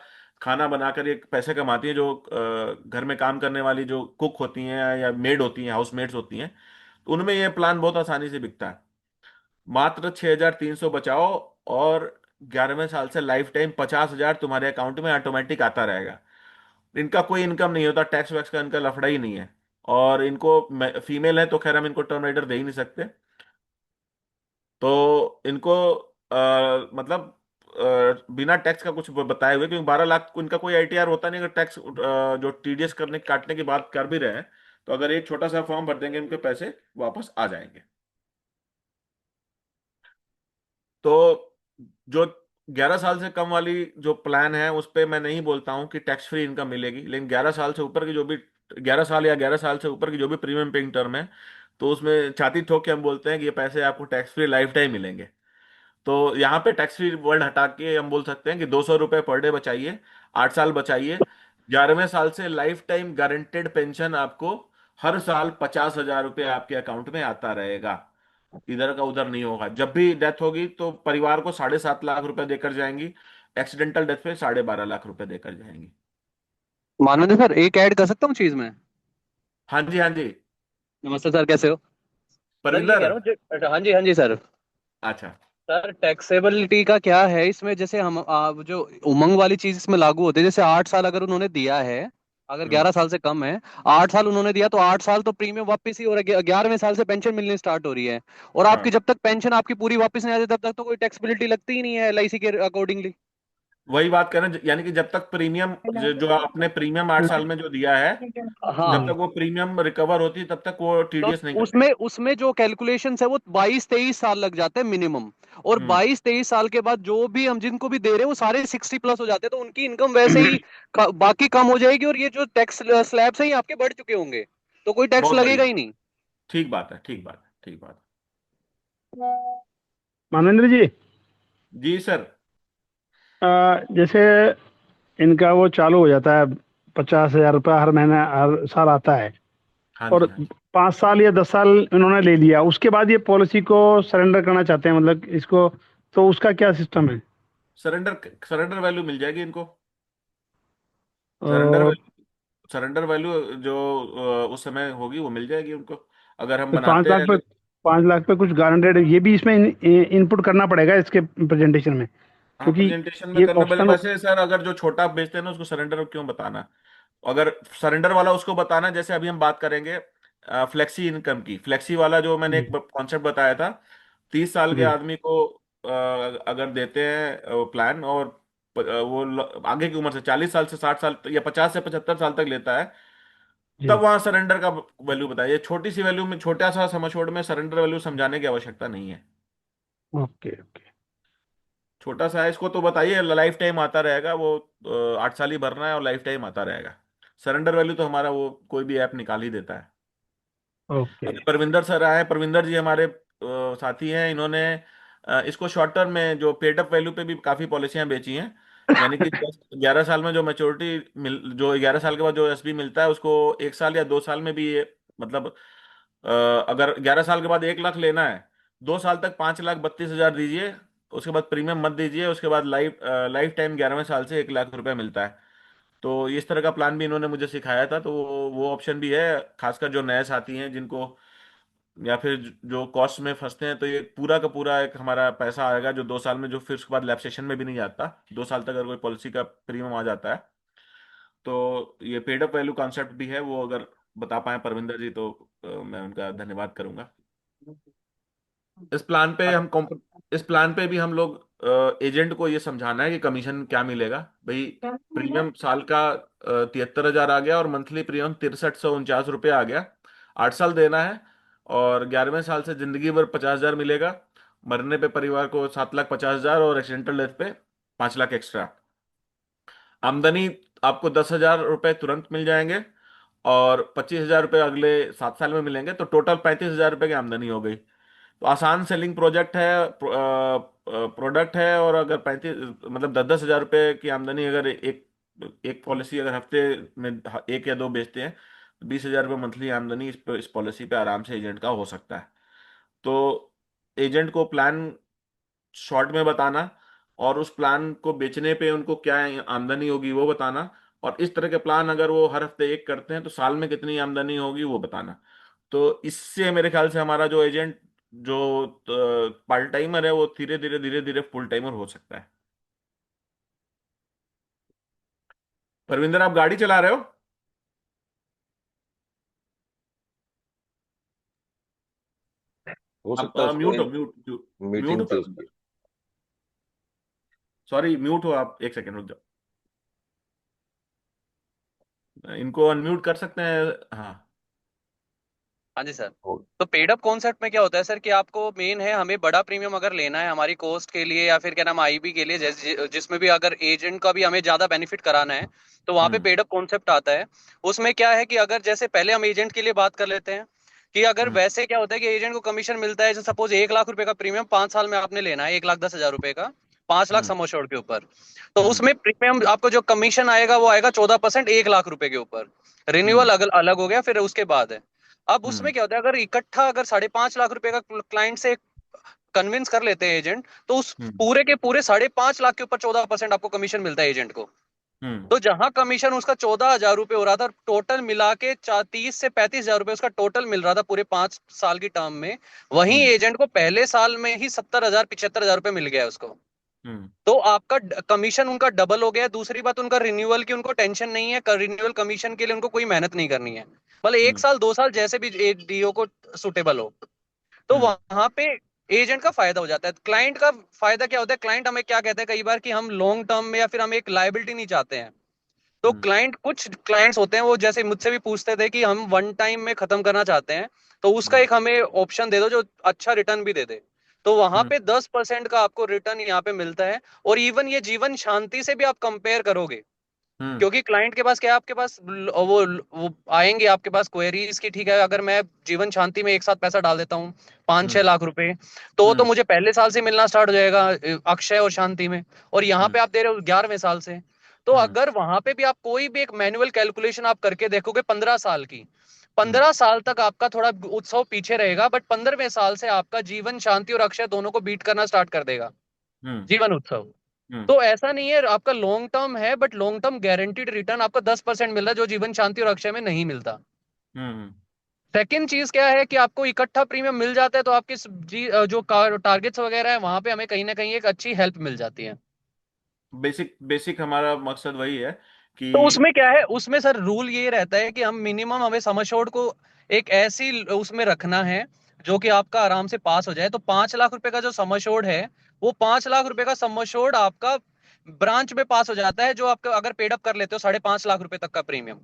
खाना बनाकर एक पैसे कमाती हैं, जो घर में काम करने वाली जो कुक होती हैं या मेड होती हैं, हाउस मेड्स होती हैं, तो उनमें ये प्लान बहुत आसानी से बिकता है। मात्र 6,300 बचाओ, और 11वें साल से लाइफ टाइम 50,000 तुम्हारे अकाउंट में ऑटोमेटिक आता रहेगा। इनका कोई इनकम नहीं होता, टैक्स वैक्स का इनका लफड़ा ही नहीं है। और इनको फीमेल है तो खैर हम इनको टर्म राइडर दे ही नहीं सकते। तो इनको मतलब बिना टैक्स का कुछ बताए हुए, क्योंकि 12 लाख इनका कोई आईटीआर होता नहीं, अगर टैक्स जो टीडीएस करने काटने की बात कर भी रहे हैं, तो अगर एक छोटा सा फॉर्म भर देंगे इनके पैसे वापस आ जाएंगे। तो जो 11 साल से कम वाली जो प्लान है उस पे मैं नहीं बोलता हूँ कि टैक्स फ्री इनकम मिलेगी, लेकिन 11 साल से ऊपर की जो भी 11 साल या 11 साल से ऊपर की जो भी प्रीमियम पेइंग टर्म है, तो उसमें छाती ठोक के हम बोलते हैं कि ये पैसे आपको टैक्स फ्री लाइफ टाइम मिलेंगे। तो यहाँ पे टैक्स फ्री वर्ड हटा के हम बोल सकते हैं कि 200 रुपये पर डे बचाइए, 8 साल बचाइए, 11वें साल से लाइफ टाइम गारंटेड पेंशन आपको हर साल 50,000 रुपये आपके अकाउंट में आता रहेगा। इधर का उधर नहीं होगा। जब भी डेथ होगी तो परिवार को 7.5 लाख रुपए देकर जाएंगी, एक्सीडेंटल डेथ पे 12.5 लाख रुपए देकर जाएंगी। मानवेंद्र सर, एक ऐड कर सकता हूँ चीज में? हाँ जी, हाँ जी। नमस्ते सर, कैसे हो? सर ये कह परविंदर। रहा हूँ हाँ जी, हाँ जी सर। अच्छा। सर टैक्सेबिलिटी का क्या है इसमें? जैसे हम जो उमंग वाली चीज इसमें लागू होती है, जैसे 8 साल अगर उन्होंने दिया है, अगर हम्म। 11 साल से कम है, 8 साल उन्होंने दिया तो 8 साल तो प्रीमियम वापस ही, और 11वें साल से पेंशन मिलनी स्टार्ट हो रही है, और आपकी हाँ, जब तक पेंशन आपकी पूरी वापस नहीं आती तब तक तो कोई टैक्सेबिलिटी लगती ही नहीं है एलआईसी के अकॉर्डिंगली। वही बात करें, यानी कि जब तक प्रीमियम जो आपने प्रीमियम 8 साल में जो दिया है, जब हाँ, तक वो प्रीमियम रिकवर होती है तब तक वो तो टीडीएस नहीं उसमें कटेगा। उसमें जो कैलकुलेशंस है वो 22-23 साल लग जाते हैं मिनिमम, और हम्म। 22-23 साल के बाद जो भी हम जिनको भी दे रहे हैं वो सारे 60+ हो जाते हैं, तो उनकी इनकम वैसे ही बाकी कम हो जाएगी, और ये जो टैक्स स्लैब्स हैं ये आपके बढ़ चुके होंगे, तो कोई टैक्स बहुत लगेगा बढ़िया। ही नहीं। ठीक बात है, ठीक बात है, ठीक बात मानवेंद्र जी, है। जी सर। जैसे इनका वो चालू हो जाता है, 50,000 रुपया हर महीना हर साल आता है, हाँ और जी, हाँ जी। 5 साल या 10 साल इन्होंने ले लिया, उसके बाद ये पॉलिसी को सरेंडर करना चाहते हैं, मतलब इसको, तो उसका क्या सिस्टम है? सरेंडर सरेंडर वैल्यू मिल जाएगी इनको। सरेंडर और सरेंडर वैल्यू जो उस समय होगी वो मिल जाएगी उनको, अगर हम फिर पाँच बनाते लाख हैं पे तो। 5 लाख पे कुछ गारंटेड ये भी इसमें इनपुट करना पड़ेगा इसके प्रेजेंटेशन में, हाँ, क्योंकि प्रेजेंटेशन में ये करना पड़े। ऑप्शन। वैसे सर अगर जो छोटा बेचते हैं ना उसको सरेंडर क्यों बताना, अगर सरेंडर वाला उसको बताना, जैसे अभी हम बात करेंगे फ्लेक्सी इनकम की। फ्लेक्सी वाला जो मैंने एक कॉन्सेप्ट बताया था, 30 साल के जी। आदमी को अगर देते हैं प्लान, और वो आगे की उम्र से 40 साल से 60 साल या 50 से 75 साल तक लेता है, तब जी। वहां सरेंडर का वैल्यू बताइए। छोटी सी वैल्यू में, छोटा सा समझोड़ में सरेंडर वैल्यू समझाने की आवश्यकता नहीं है। Okay okay. छोटा सा है, इसको तो बताइए लाइफ टाइम आता रहेगा वो, 8 साल ही भरना है और लाइफ टाइम आता रहेगा। सरेंडर वैल्यू तो हमारा वो कोई भी ऐप निकाल ही देता है। ओके। अभी परविंदर सर आए, परविंदर जी हमारे साथी हैं, इन्होंने इसको शॉर्ट टर्म में जो पेड अप वैल्यू पे भी काफी पॉलिसियां बेची हैं। यानी कि 11 साल में जो मैच्योरिटी जो 11 साल के बाद जो एसबी मिलता है उसको 1 साल या 2 साल में भी ये, मतलब अगर 11 साल के बाद 1 लाख लेना है, 2 साल तक 5,32,000 दीजिए, उसके बाद प्रीमियम मत दीजिए, उसके बाद लाइफ टाइम 11वें साल से 1 लाख रुपए मिलता है। तो इस तरह का प्लान भी इन्होंने मुझे सिखाया था, तो वो ऑप्शन भी है, खासकर जो नए साथी हैं जिनको, या फिर जो कॉस्ट में फंसते हैं, तो ये पूरा का पूरा एक हमारा पैसा आएगा जो 2 साल में, जो फिर उसके बाद लैप्सेशन में भी नहीं जाता। 2 साल तक अगर कोई पॉलिसी का प्रीमियम आ जाता है, तो ये पेड अप वैल्यू कॉन्सेप्ट भी है, वो अगर बता पाए परविंदर जी तो मैं उनका धन्यवाद करूंगा। इस प्लान पे हम इस प्लान पे भी हम लोग एजेंट को ये समझाना है कि कमीशन क्या मिलेगा भाई। प्रीमियम साल का 73,000 आ गया, और मंथली प्रीमियम 6349 रुपये आ गया। 8 साल देना है, और 11वें साल से जिंदगी भर 50,000 मिलेगा। मरने पे परिवार को 7,50,000, और एक्सीडेंटल डेथ पे 5 लाख एक्स्ट्रा। आमदनी आपको 10,000 रुपये तुरंत मिल जाएंगे, और 25,000 रुपये अगले 7 साल में मिलेंगे, तो टोटल 35,000 रुपये की आमदनी हो गई। तो आसान सेलिंग प्रोजेक्ट है, प्रोडक्ट है। और अगर 35, मतलब 10-10 हजार रुपये की आमदनी, अगर एक एक पॉलिसी अगर हफ्ते में एक या दो बेचते हैं, तो 20,000 रुपये मंथली आमदनी इस पॉलिसी पे आराम से एजेंट का हो सकता है। तो एजेंट को प्लान शॉर्ट में बताना, और उस प्लान को बेचने पे उनको क्या आमदनी होगी वो बताना, और इस तरह के प्लान अगर वो हर हफ्ते एक करते हैं तो साल में कितनी आमदनी होगी वो बताना। तो इससे मेरे ख्याल से हमारा जो एजेंट जो पार्ट टाइमर है वो धीरे धीरे फुल टाइमर हो सकता है। परविंदर, आप गाड़ी चला रहे हो? हो आप सकता है उसको म्यूट हो, म्यूट म्यूट हो मीटिंग थी परविंदर। उसकी। सॉरी, म्यूट हो आप, एक सेकंड रुक जाओ, इनको अनम्यूट कर सकते हैं? हाँ। हाँ जी सर। हो- तो पेड अप कॉन्सेप्ट में क्या होता है सर कि आपको मेन है, हमें बड़ा प्रीमियम अगर लेना है हमारी कोस्ट के लिए या फिर क्या नाम आईबी के लिए, जिसमें भी अगर एजेंट का भी हमें ज्यादा बेनिफिट कराना है, तो वहां पे हम्म। पेड अप कॉन्सेप्ट आता है। उसमें क्या है कि अगर जैसे पहले हम एजेंट के लिए बात कर लेते हैं कि अगर हम्म। वैसे क्या होता है कि एजेंट को कमीशन मिलता है, जैसे सपोज 1 लाख रुपए का प्रीमियम 5 साल में आपने लेना है, 1,10,000 रुपए का, 5 लाख हम्म। सम एश्योर्ड के ऊपर। तो हम्म। उसमें प्रीमियम आपको जो कमीशन आएगा वो आएगा 14%, 1 लाख रुपए के ऊपर। रिन्यूअल हम्म। अलग हो गया, फिर उसके बाद है। अब हम्म। उसमें क्या होता है, अगर इकट्ठा अगर 5.5 लाख रुपए का क्लाइंट से कन्विंस कर लेते हैं एजेंट, तो उस हम्म। पूरे के पूरे 5.5 लाख के ऊपर 14% आपको कमीशन मिलता है एजेंट को। हम्म। तो जहां कमीशन उसका 14,000 रुपए हो रहा था, टोटल मिला के 30 से 35 हजार रुपए उसका टोटल मिल रहा था पूरे 5 साल की टर्म में, वहीं हम्म। एजेंट को पहले साल में ही 70,000 75,000 रुपए मिल गया है उसको। हम्म। तो आपका कमीशन उनका डबल हो गया। दूसरी बात, उनका रिन्यूअल की उनको टेंशन नहीं है, रिन्यूअल कमीशन के लिए उनको कोई मेहनत नहीं करनी है, भले एक हम्म। साल 2 साल जैसे भी डीओ को सुटेबल हो। तो हम्म। वहां पे एजेंट का फायदा हो जाता है। क्लाइंट का फायदा क्या होता है, क्लाइंट हमें क्या कहते हैं कई बार कि हम लॉन्ग टर्म में या फिर हम एक लाइबिलिटी नहीं चाहते हैं। तो हम्म। क्लाइंट, कुछ क्लाइंट्स होते हैं वो जैसे मुझसे भी पूछते थे कि हम वन टाइम में खत्म करना चाहते हैं, तो उसका हम्म। एक हमें ऑप्शन दे दो जो अच्छा रिटर्न भी दे दे। तो वहां हम्म। पे 10% का आपको रिटर्न यहाँ पे मिलता है। और इवन ये जीवन शांति से भी आप कंपेयर करोगे, हम्म। क्योंकि क्लाइंट के पास क्या है, आपके पास वो आएंगे आपके पास क्वेरीज की, ठीक है अगर मैं जीवन शांति में एक साथ पैसा डाल देता हूँ 5-6 लाख रुपए, तो हम्म। मुझे पहले साल से मिलना स्टार्ट हो जाएगा अक्षय और शांति में। और यहाँ हम्म। पे आप दे रहे हो 11वें साल से। तो हम्म। अगर वहां पे भी आप कोई भी एक मैनुअल कैलकुलेशन आप करके देखोगे 15 साल की, हम्म। 15 साल तक आपका थोड़ा उत्सव पीछे रहेगा, बट 15वें साल से आपका जीवन शांति और अक्षय दोनों को बीट करना स्टार्ट कर देगा, हम्म। जीवन उत्सव। हम्म। तो ऐसा नहीं है, आपका लॉन्ग टर्म है, but long term guaranteed return आपका 10% मिल रहा है, जो जीवन शांति और अक्षय में नहीं मिलता। हम्म। सेकंड चीज क्या है कि आपको इकट्ठा प्रीमियम मिल जाता है, तो आपके जो टारगेट्स वगैरह है वहां पे हमें कहीं ना कहीं एक अच्छी हेल्प मिल जाती है। बेसिक बेसिक हमारा मकसद वही है कि। तो उसमें क्या है, उसमें सर रूल ये रहता है कि हम मिनिमम हमें सम एश्योर्ड को एक ऐसी उसमें रखना है जो कि आपका आराम से पास हो जाए। तो 5 लाख रुपए का जो सम एश्योर्ड है, वो 5 लाख रुपए का सम एश्योर्ड आपका ब्रांच में पास हो जाता है, जो आपका अगर पेड अप कर लेते हो 5.5 लाख रुपए तक का प्रीमियम।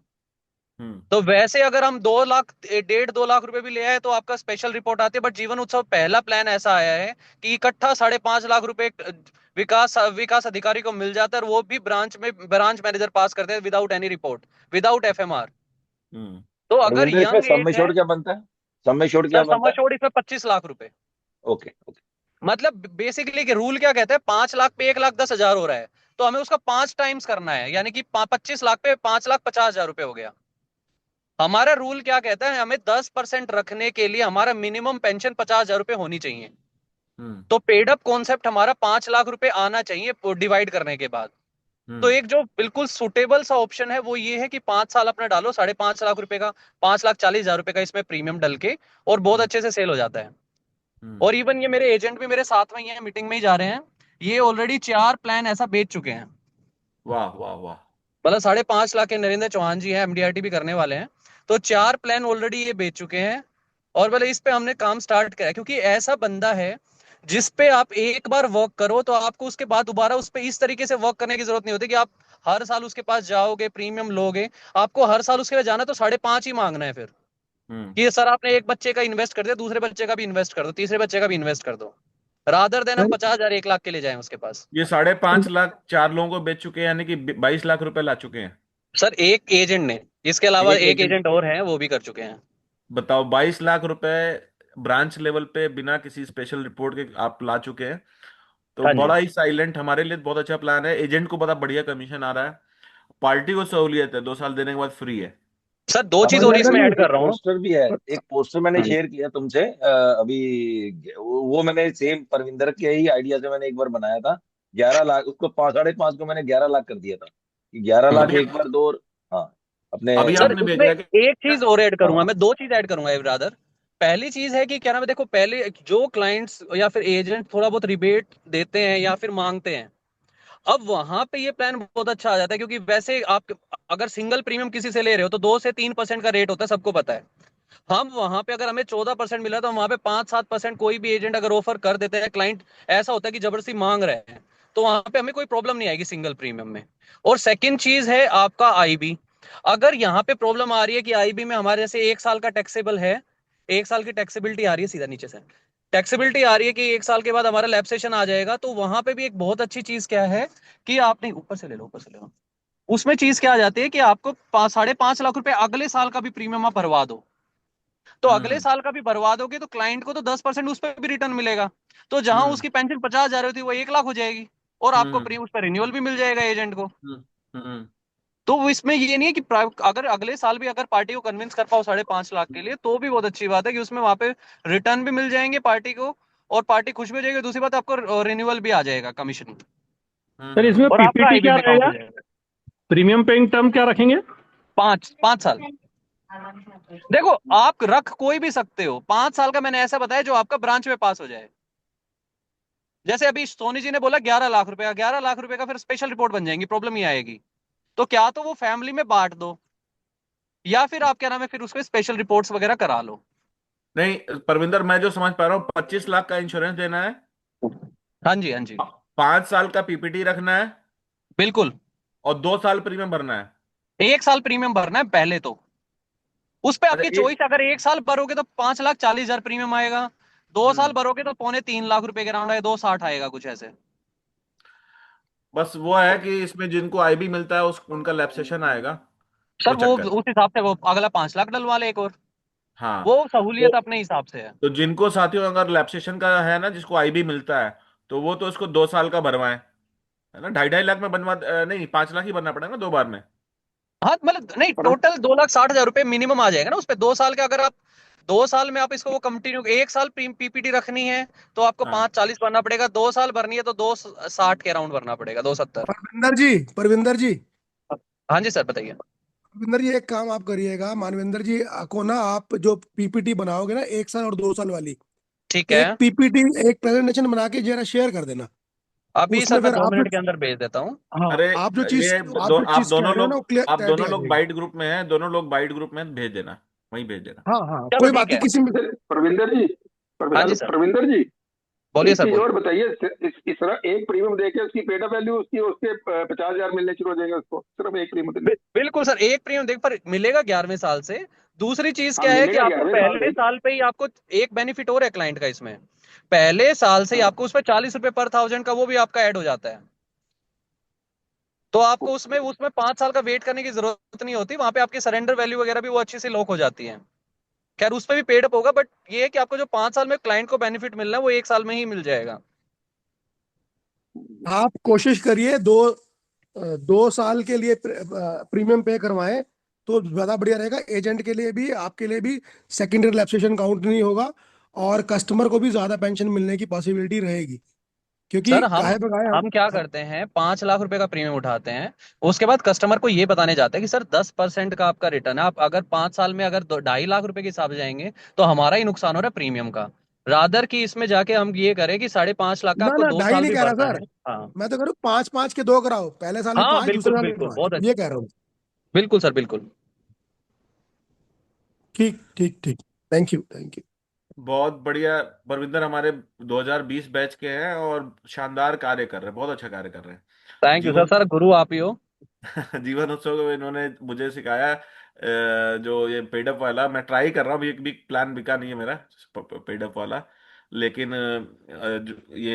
हम्म। तो वैसे अगर हम 2 लाख 1.5 2 लाख रुपए भी ले आए तो आपका स्पेशल रिपोर्ट आती है। बट जीवन उत्सव पहला प्लान ऐसा आया है कि इकट्ठा 5.5 लाख रुपए विकास विकास अधिकारी को मिल जाता है, और वो भी ब्रांच मैनेजर पास करते हैं without any report, without FMR. Hmm. तो अगर परविंदर, इसमें यंग सम एज है, एश्योर्ड क्या बनता है? सम एश्योर्ड क्या सर सम बनता है? एश्योर्ड इसमें 25 लाख रुपए। Okay, okay. मतलब बेसिकली रूल क्या कहता है, 5 लाख पे 1,10,000 हो रहा है, तो हमें उसका 5 टाइम्स करना है, यानी कि 25 लाख पे 5,50,000 रुपए हो गया। हमारा रूल क्या कहता है, हमें 10% रखने के लिए हमारा मिनिमम पेंशन 50,000 रुपए होनी चाहिए। हम्म। तो पेड अप कॉन्सेप्ट हमारा 5 लाख रुपए आना चाहिए डिवाइड करने के बाद। तो हम्म। एक जो बिल्कुल सुटेबल सा ऑप्शन है वो ये है कि 5 साल अपना डालो 5.5 लाख रुपए का, 5,40,000 रुपए का इसमें प्रीमियम डल के, और बहुत हम्म। अच्छे से सेल हो जाता है। हम्म। और इवन ये मेरे एजेंट भी मेरे साथ में ही है, मीटिंग में ही जा रहे हैं, ये ऑलरेडी 4 प्लान ऐसा बेच चुके हैं। वाह वाह वाह। मतलब 5.5 लाख के नरेंद्र चौहान जी हैं, एमडीआरटी भी करने वाले हैं। तो 4 प्लान ऑलरेडी ये बेच चुके हैं। और बोले इस पे हमने काम स्टार्ट करा है, क्योंकि ऐसा बंदा है जिस पे आप एक बार वर्क करो तो आपको उसके बाद दोबारा उस पे इस तरीके से वर्क करने की जरूरत नहीं होती कि आप हर साल उसके पास जाओगे प्रीमियम लोगे। आपको हर साल उसके पास जाना तो 5.5 ही मांगना है फिर, हम्म। कि सर आपने एक बच्चे का इन्वेस्ट कर दिया, दूसरे बच्चे का भी इन्वेस्ट कर दो, तीसरे बच्चे का भी इन्वेस्ट कर दो, रादर देन हम सर 50,000 1 लाख के ले जाएं उसके पास। ये 5.5 लाख 4 लोगों को बेच चुके हैं, यानी कि 22 लाख रुपए ला चुके हैं। सर एक एजेंट ने, इसके अलावा एक एक एजेंट। एजेंट और हैं वो भी कर चुके हैं। बताओ, 22 लाख रुपए ब्रांच लेवल पे बिना किसी स्पेशल रिपोर्ट के आप ला चुके हैं। तो हाँ जी। बड़ा ही साइलेंट, हमारे लिए बहुत अच्छा प्लान है। एजेंट को बड़ा बढ़िया कमीशन आ रहा है, पार्टी को सहूलियत है, 2 साल देने के बाद फ्री है। सर दो चीज और परविंदर इसमें जी, ऐड कर एक रहा हूँ। पोस्टर भी है, एक पोस्टर मैंने हाँ जी। शेयर किया तुमसे अभी, वो मैंने सेम परविंदर के ही आइडिया से मैंने एक बार बनाया था। 11 लाख, उसको 5.5 को मैंने 11 लाख कर दिया था कि 11 लाख अभी एक बार दो। हाँ, अपने अभी सर आपने इसमें भेजा है एक क्या? चीज और ऐड करूंगा, हाँ। मैं दो चीज ऐड करूंगा ब्रदर। पहली चीज है कि क्या नाम है, देखो पहले जो क्लाइंट्स या फिर एजेंट थोड़ा बहुत रिबेट देते हैं या फिर मांगते हैं, अब वहां पे ये प्लान बहुत अच्छा आ जाता है, क्योंकि वैसे आप अगर सिंगल प्रीमियम किसी से ले रहे हो तो 2 से 3% का रेट होता है, सबको पता है। हम वहां पे अगर हमें 14% मिला तो हम वहां पे 5-7% कोई भी एजेंट अगर ऑफर कर देते हैं, क्लाइंट ऐसा होता है कि जबरदस्ती मांग रहे हैं, तो वहां पे हमें कोई प्रॉब्लम नहीं आएगी सिंगल प्रीमियम में। और सेकंड चीज है आपका आईबी। अगर यहाँ पे प्रॉब्लम आ रही है कि आईबी में हमारे जैसे 1 साल का टैक्सेबल है, 1 साल की टैक्सेबिलिटी आ रही है, सीधा नीचे से टैक्सेबिलिटी आ रही है कि 1 साल के बाद हमारा लैप्सेशन आ जाएगा, तो वहां पे भी एक बहुत अच्छी चीज क्या है कि आपने ऊपर से ले लो, ऊपर से ले लो, उसमें चीज क्या आ जाती है कि आपको 5.5 लाख रुपए अगले साल का भी प्रीमियम आप भरवा दो, तो अगले हम्म साल का भी भरवा दोगे तो क्लाइंट को तो 10% उस पर भी रिटर्न मिलेगा। तो जहां हम्म उसकी पेंशन 50,000 होती है वो 1 लाख हो जाएगी, और आपको हम्म उस पर रिन्यूअल भी मिल जाएगा एजेंट को। हम्म हम्म तो वो इसमें ये नहीं है कि अगर अगले साल भी अगर पार्टी को कन्विंस कर पाओ 5.5 लाख के लिए, तो भी बहुत अच्छी बात है कि उसमें वहां पे रिटर्न भी मिल जाएंगे पार्टी को, और पार्टी खुश भी हो जाएगी। दूसरी बात, आपको रिन्यूअल भी आ जाएगा कमीशन, सर इसमें और आपका पीपीटी आईबी क्या में काउंट रहेगा? हो जाएगा। प्रीमियम पेइंग टर्म क्या रखेंगे? 5 5 साल। देखो आप रख कोई भी सकते हो, 5 साल का मैंने ऐसा बताया जो आपका ब्रांच में पास हो जाए। जैसे अभी सोनी जी ने बोला 11 लाख रुपए का, 11 लाख रुपए का फिर स्पेशल रिपोर्ट बन जाएंगी, प्रॉब्लम ही आएगी। तो क्या तो वो फैमिली में बांट दो, या फिर आप क्या नाम है फिर उसको स्पेशल रिपोर्ट्स वगैरह करा लो। नहीं परविंदर, मैं जो समझ पा रहा हूँ 25 लाख का इंश्योरेंस देना है, हाँ जी, हाँ जी, 5 साल का पीपीटी रखना है, बिल्कुल। और 2 साल प्रीमियम भरना है। 1 साल प्रीमियम भरना है पहले तो, उस पे अच्छा आपकी एक, चॉइस। अगर 1 साल भरोगे तो 5,40,000 प्रीमियम आएगा, 2 साल हम्म भरोगे तो 2.25 लाख रुपए के राउंड आएगा, 2.60 आएगा कुछ ऐसे। बस वो है कि इसमें जिनको आईबी मिलता है उस उनका लैप्सेशन आएगा, सर वो वो चक्कर है। उस हिसाब से वो अगला 5 लाख डलवा ले एक और, हाँ, वो सहूलियत तो अपने हिसाब से है। तो जिनको साथियों अगर लैप्सेशन का है ना, जिसको आईबी मिलता है, तो वो तो इसको 2 साल का भरवाएं, है ना। 2.5 2.5 लाख में बनवा, नहीं 5 लाख ही भरना पड़ेगा ना 2 बार में। हाँ मतलब नहीं, टोटल 2,60,000 रुपए मिनिमम आ जाएगा ना उस पे। 2 साल का अगर आप 2 साल में आप इसको वो कंटिन्यू, 1 साल पीपीटी रखनी है तो आपको हाँ 5,40 भरना पड़ेगा, 2 साल भरनी है तो 2,60 के राउंड भरना पड़ेगा, 2,70। परविंदर जी, हाँ जी सर बताइए। परविंदर जी, एक काम आप करिएगा, मानविंदर जी को ना, आप जो पीपीटी बनाओगे ना 1 साल और 2 साल वाली, ठीक है, एक पीपीटी, एक प्रेजेंटेशन बना के जरा शेयर कर देना। अभी उसमें सर मैं फिर दो आप, मिनट के अंदर भेज देता हूँ। हाँ, अरे ये आप जो आप चीज कह दोनों रहे हो ना लोग, वो क्लियर आप क्लैरिटी दोनों आ लोग जाएगी। बाइट ग्रुप में हैं, दोनों लोग बाइट ग्रुप में भेज देना, वहीं भेज देना। हाँ हाँ, चलो कोई बात ठीक नहीं, है। किसी में। परविंदर जी, हाँ जी सर, परविंदर जी, बोलिए एक सर चीज बोलिए। और बताइए। इस तरह एक प्रीमियम देके उसकी पेड अप वैल्यू उसकी उसके 50,000 मिलने शुरू हो जाएंगे उसको, सिर्फ एक प्रीमियम देने। बिल्कुल सर, एक प्रीमियम देख पर मिलेगा 11वें साल से। दूसरी चीज हाँ क्या है कि मिलेगा आपको 11वें साल पहले से। साल पे ही आपको एक बेनिफिट और है क्लाइंट का इसमें, पहले साल से ही हाँ। आपको उसमें 40 रुपए पर थाउजेंड का वो भी आपका ऐड हो जाता है। तो आपको उसमें उसमें 5 साल का वेट करने की जरूरत नहीं होती, वहां पे आपकी सरेंडर वैल्यू वगैरह भी वो अच्छी से लॉक हो जाती है। खैर उस पर भी पेड अप होगा, बट ये है कि आपको जो 5 साल में क्लाइंट को बेनिफिट मिलना है वो 1 साल में ही मिल जाएगा। आप कोशिश करिए 2 साल के लिए प्रीमियम पे करवाएं, तो ज्यादा बढ़िया रहेगा, एजेंट के लिए भी, आपके लिए भी। सेकेंडरी लैप्सेशन काउंट नहीं होगा, और कस्टमर को भी ज्यादा पेंशन मिलने की पॉसिबिलिटी रहेगी, क्योंकि सर हम काहे बगाए हम क्या हम। करते हैं, 5 लाख रुपए का प्रीमियम उठाते हैं, उसके बाद कस्टमर को ये बताने जाते हैं कि सर 10% का आपका रिटर्न है। आप अगर 5 साल में अगर 2.5 लाख रुपए के हिसाब से जाएंगे तो हमारा ही नुकसान हो रहा है प्रीमियम का, रादर कि इसमें जाके हम ये करें कि 5.5 लाख का ना आपको ना, दो ढाई साल नहीं भी कह रहा भरना सर, है। हाँ मैं तो कह रहा हूँ 5-5 के 2 कराओ, पहले साल भी हाँ, 5, दूसरे बिल्कुल साल भी बिल्कुल, 5, बहुत ये अच्छे, कह रहा हूँ। बिल्कुल सर बिल्कुल। ठीक ठीक ठीक। Thank you, thank you. बहुत बढ़िया। परविंदर हमारे 2020 बैच के हैं और शानदार कार्य कर रहे हैं, बहुत अच्छा कार्य कर रहे हैं। थैंक यू सर, जीवन सर गुरु आप ही हो। जीवन उत्सव में इन्होंने मुझे सिखाया, जो ये पेडअप वाला मैं ट्राई कर रहा हूँ, अभी एक भी प्लान बिका नहीं है मेरा पेडअप वाला। लेकिन ये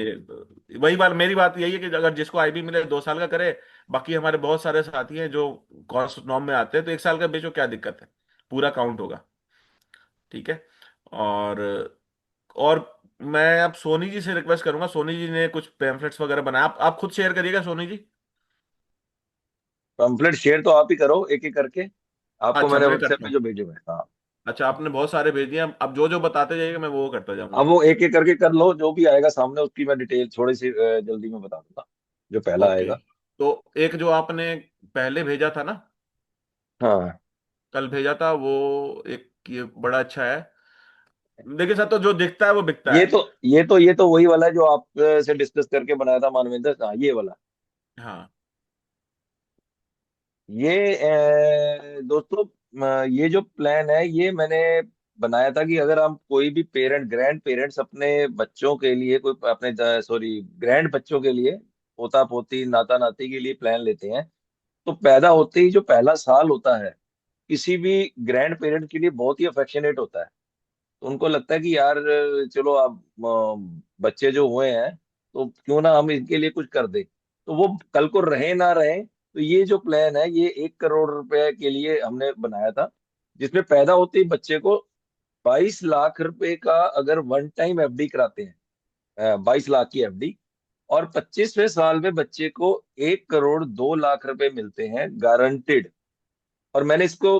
वही बात, मेरी बात यही है कि अगर जिसको आईबी मिले 2 साल का करे। बाकी हमारे बहुत सारे साथी हैं जो कॉस्ट नॉर्म में आते हैं, तो 1 साल का बेचो, क्या दिक्कत है, पूरा काउंट होगा। ठीक है। और और मैं अब सोनी जी से रिक्वेस्ट करूंगा, सोनी जी ने कुछ पैम्फलेट्स वगैरह बनाया, आप खुद शेयर करिएगा सोनी जी। पंपलेट शेयर तो आप ही करो एक एक करके। आपको अच्छा मैंने मैं व्हाट्सएप करता पे हूँ। जो भेजे हुए हैं। हाँ। अच्छा आपने बहुत सारे भेज दिए, अब जो जो बताते जाइएगा मैं वो करता जाऊंगा। अब वो एक एक करके कर लो, जो भी आएगा सामने उसकी मैं डिटेल थोड़ी सी जल्दी में बता दूंगा, जो पहला ओके। आएगा। तो एक जो आपने पहले भेजा था ना, हाँ, कल भेजा था वो, एक ये बड़ा अच्छा है। देखिए सर, तो जो दिखता है वो बिकता ये है। तो ये तो वही वाला है जो आप से डिस्कस करके बनाया था मानवेंद्र। हाँ, ये वाला। हाँ। ये दोस्तों, ये जो प्लान है ये मैंने बनाया था कि अगर हम कोई भी पेरेंट, ग्रैंड पेरेंट्स अपने बच्चों के लिए, कोई अपने सॉरी ग्रैंड बच्चों के लिए, पोता पोती नाता नाती के लिए प्लान लेते हैं, तो पैदा होते ही जो पहला साल होता है किसी भी ग्रैंड पेरेंट के लिए बहुत ही अफेक्शनेट होता है। तो उनको लगता है कि यार चलो अब बच्चे जो हुए हैं तो क्यों ना हम इनके लिए कुछ कर दे। तो वो कल को रहे ना रहे, तो ये जो प्लान है ये 1 करोड़ रुपए के लिए हमने बनाया था, जिसमें पैदा होते ही बच्चे को 22 लाख रुपए का अगर वन टाइम एफडी कराते हैं, 22 लाख की एफडी, और 25वें साल में बच्चे को 1 करोड़ 2 लाख रुपए मिलते हैं गारंटेड। और मैंने इसको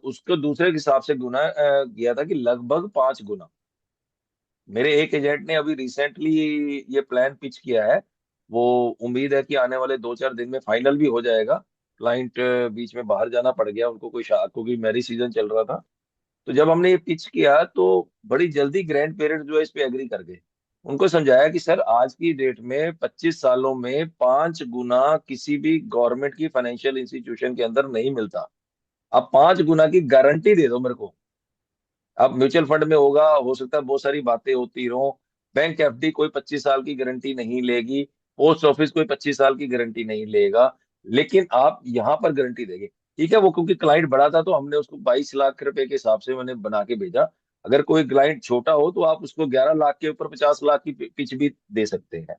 उसको दूसरे के हिसाब से गुना किया था कि लगभग 5 गुना। मेरे एक एजेंट ने अभी रिसेंटली ये प्लान पिच किया है। वो उम्मीद है कि आने वाले 2-4 दिन में फाइनल भी हो जाएगा। क्लाइंट बीच में बाहर जाना पड़ गया उनको, कोई क्योंकि मैरिज सीजन चल रहा था। तो जब हमने ये पिच किया तो बड़ी जल्दी ग्रैंड पेरेंट्स जो है इस पे एग्री कर गए। उनको समझाया कि सर आज की डेट में 25 सालों में 5 गुना किसी भी गवर्नमेंट की फाइनेंशियल इंस्टीट्यूशन के अंदर नहीं मिलता। आप 5 गुना की गारंटी दे दो मेरे को। अब म्यूचुअल फंड में होगा, हो सकता है बहुत सारी बातें होती रहो। बैंक एफडी कोई 25 साल की गारंटी नहीं लेगी। पोस्ट ऑफिस कोई 25 साल की गारंटी नहीं लेगा। लेकिन आप यहाँ पर गारंटी देंगे। ठीक है, वो क्योंकि क्लाइंट बड़ा था तो हमने उसको 22 लाख रुपए के हिसाब से मैंने बना के भेजा। अगर कोई क्लाइंट छोटा हो तो आप उसको 11 लाख के ऊपर 50 लाख की पिच भी दे सकते हैं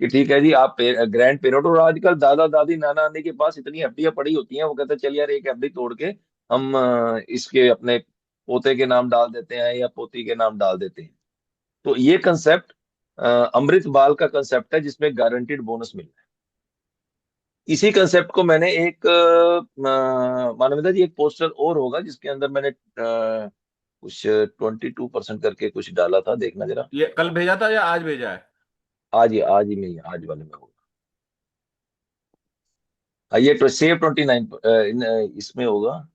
कि ठीक है जी आप ग्रैंड पेरेंट। और आजकल दादा दादी नाना नानी के पास इतनी एफडीआं पड़ी होती हैं, वो कहते हैं चल यार एक एफडी तोड़ के हम इसके अपने पोते के नाम डाल देते हैं या पोती के नाम डाल देते हैं। तो ये कंसेप्ट अमृत बाल का कंसेप्ट है जिसमें गारंटीड बोनस मिल रहा है। इसी कंसेप्ट को मैंने एक मानवता जी एक पोस्टर और होगा जिसके अंदर मैंने कुछ 22% करके कुछ डाला था, देखना जरा। ये कल भेजा था या आज भेजा है? आज ही नहीं, आज वाले में होगा। ये तो सेव 29 इसमें होगा।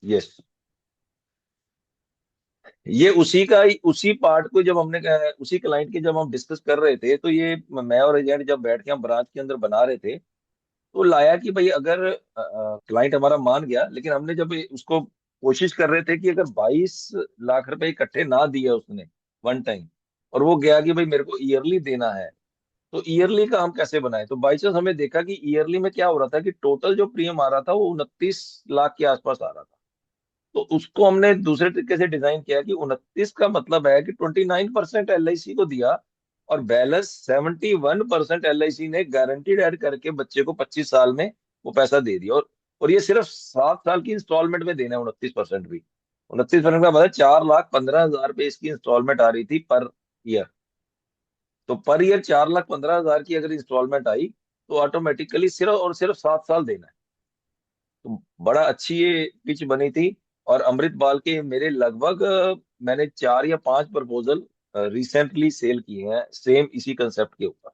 यस, ये उसी का उसी पार्ट को जब हमने उसी क्लाइंट के जब हम डिस्कस कर रहे थे तो ये मैं और एजेंट जब बैठ के हम ब्रांच के अंदर बना रहे थे तो लाया कि भाई अगर क्लाइंट हमारा मान गया, लेकिन हमने जब उसको कोशिश कर रहे थे कि अगर 22 लाख रुपए इकट्ठे ना दिए उसने वन टाइम, और वो गया कि भाई मेरे को ईयरली देना है, तो ईयरली का हम कैसे बनाए। तो बाई चांस हमें देखा कि ईयरली में क्या हो रहा था कि टोटल जो प्रीमियम आ रहा था वो 29 लाख के आसपास आ रहा था। तो उसको हमने दूसरे तरीके से डिजाइन किया कि 29 का मतलब है कि 29% एल आई सी को दिया और बैलेंस 71% एल आई सी ने गारंटीड ऐड करके बच्चे को 25 साल में वो पैसा दे दिया। और ये सिर्फ 7 साल की इंस्टॉलमेंट में देना है 29% भी। 29% का मतलब 4,15,000 रुपए इसकी इंस्टॉलमेंट आ रही थी पर ईयर। तो पर ईयर 4,15,000 की अगर इंस्टॉलमेंट आई तो ऑटोमेटिकली सिर्फ और सिर्फ 7 साल देना है। तो बड़ा अच्छी ये पिच बनी थी। और अमृत बाल के मेरे लगभग मैंने 4 या 5 प्रपोजल रिसेंटली सेल किए हैं सेम इसी कंसेप्ट के ऊपर।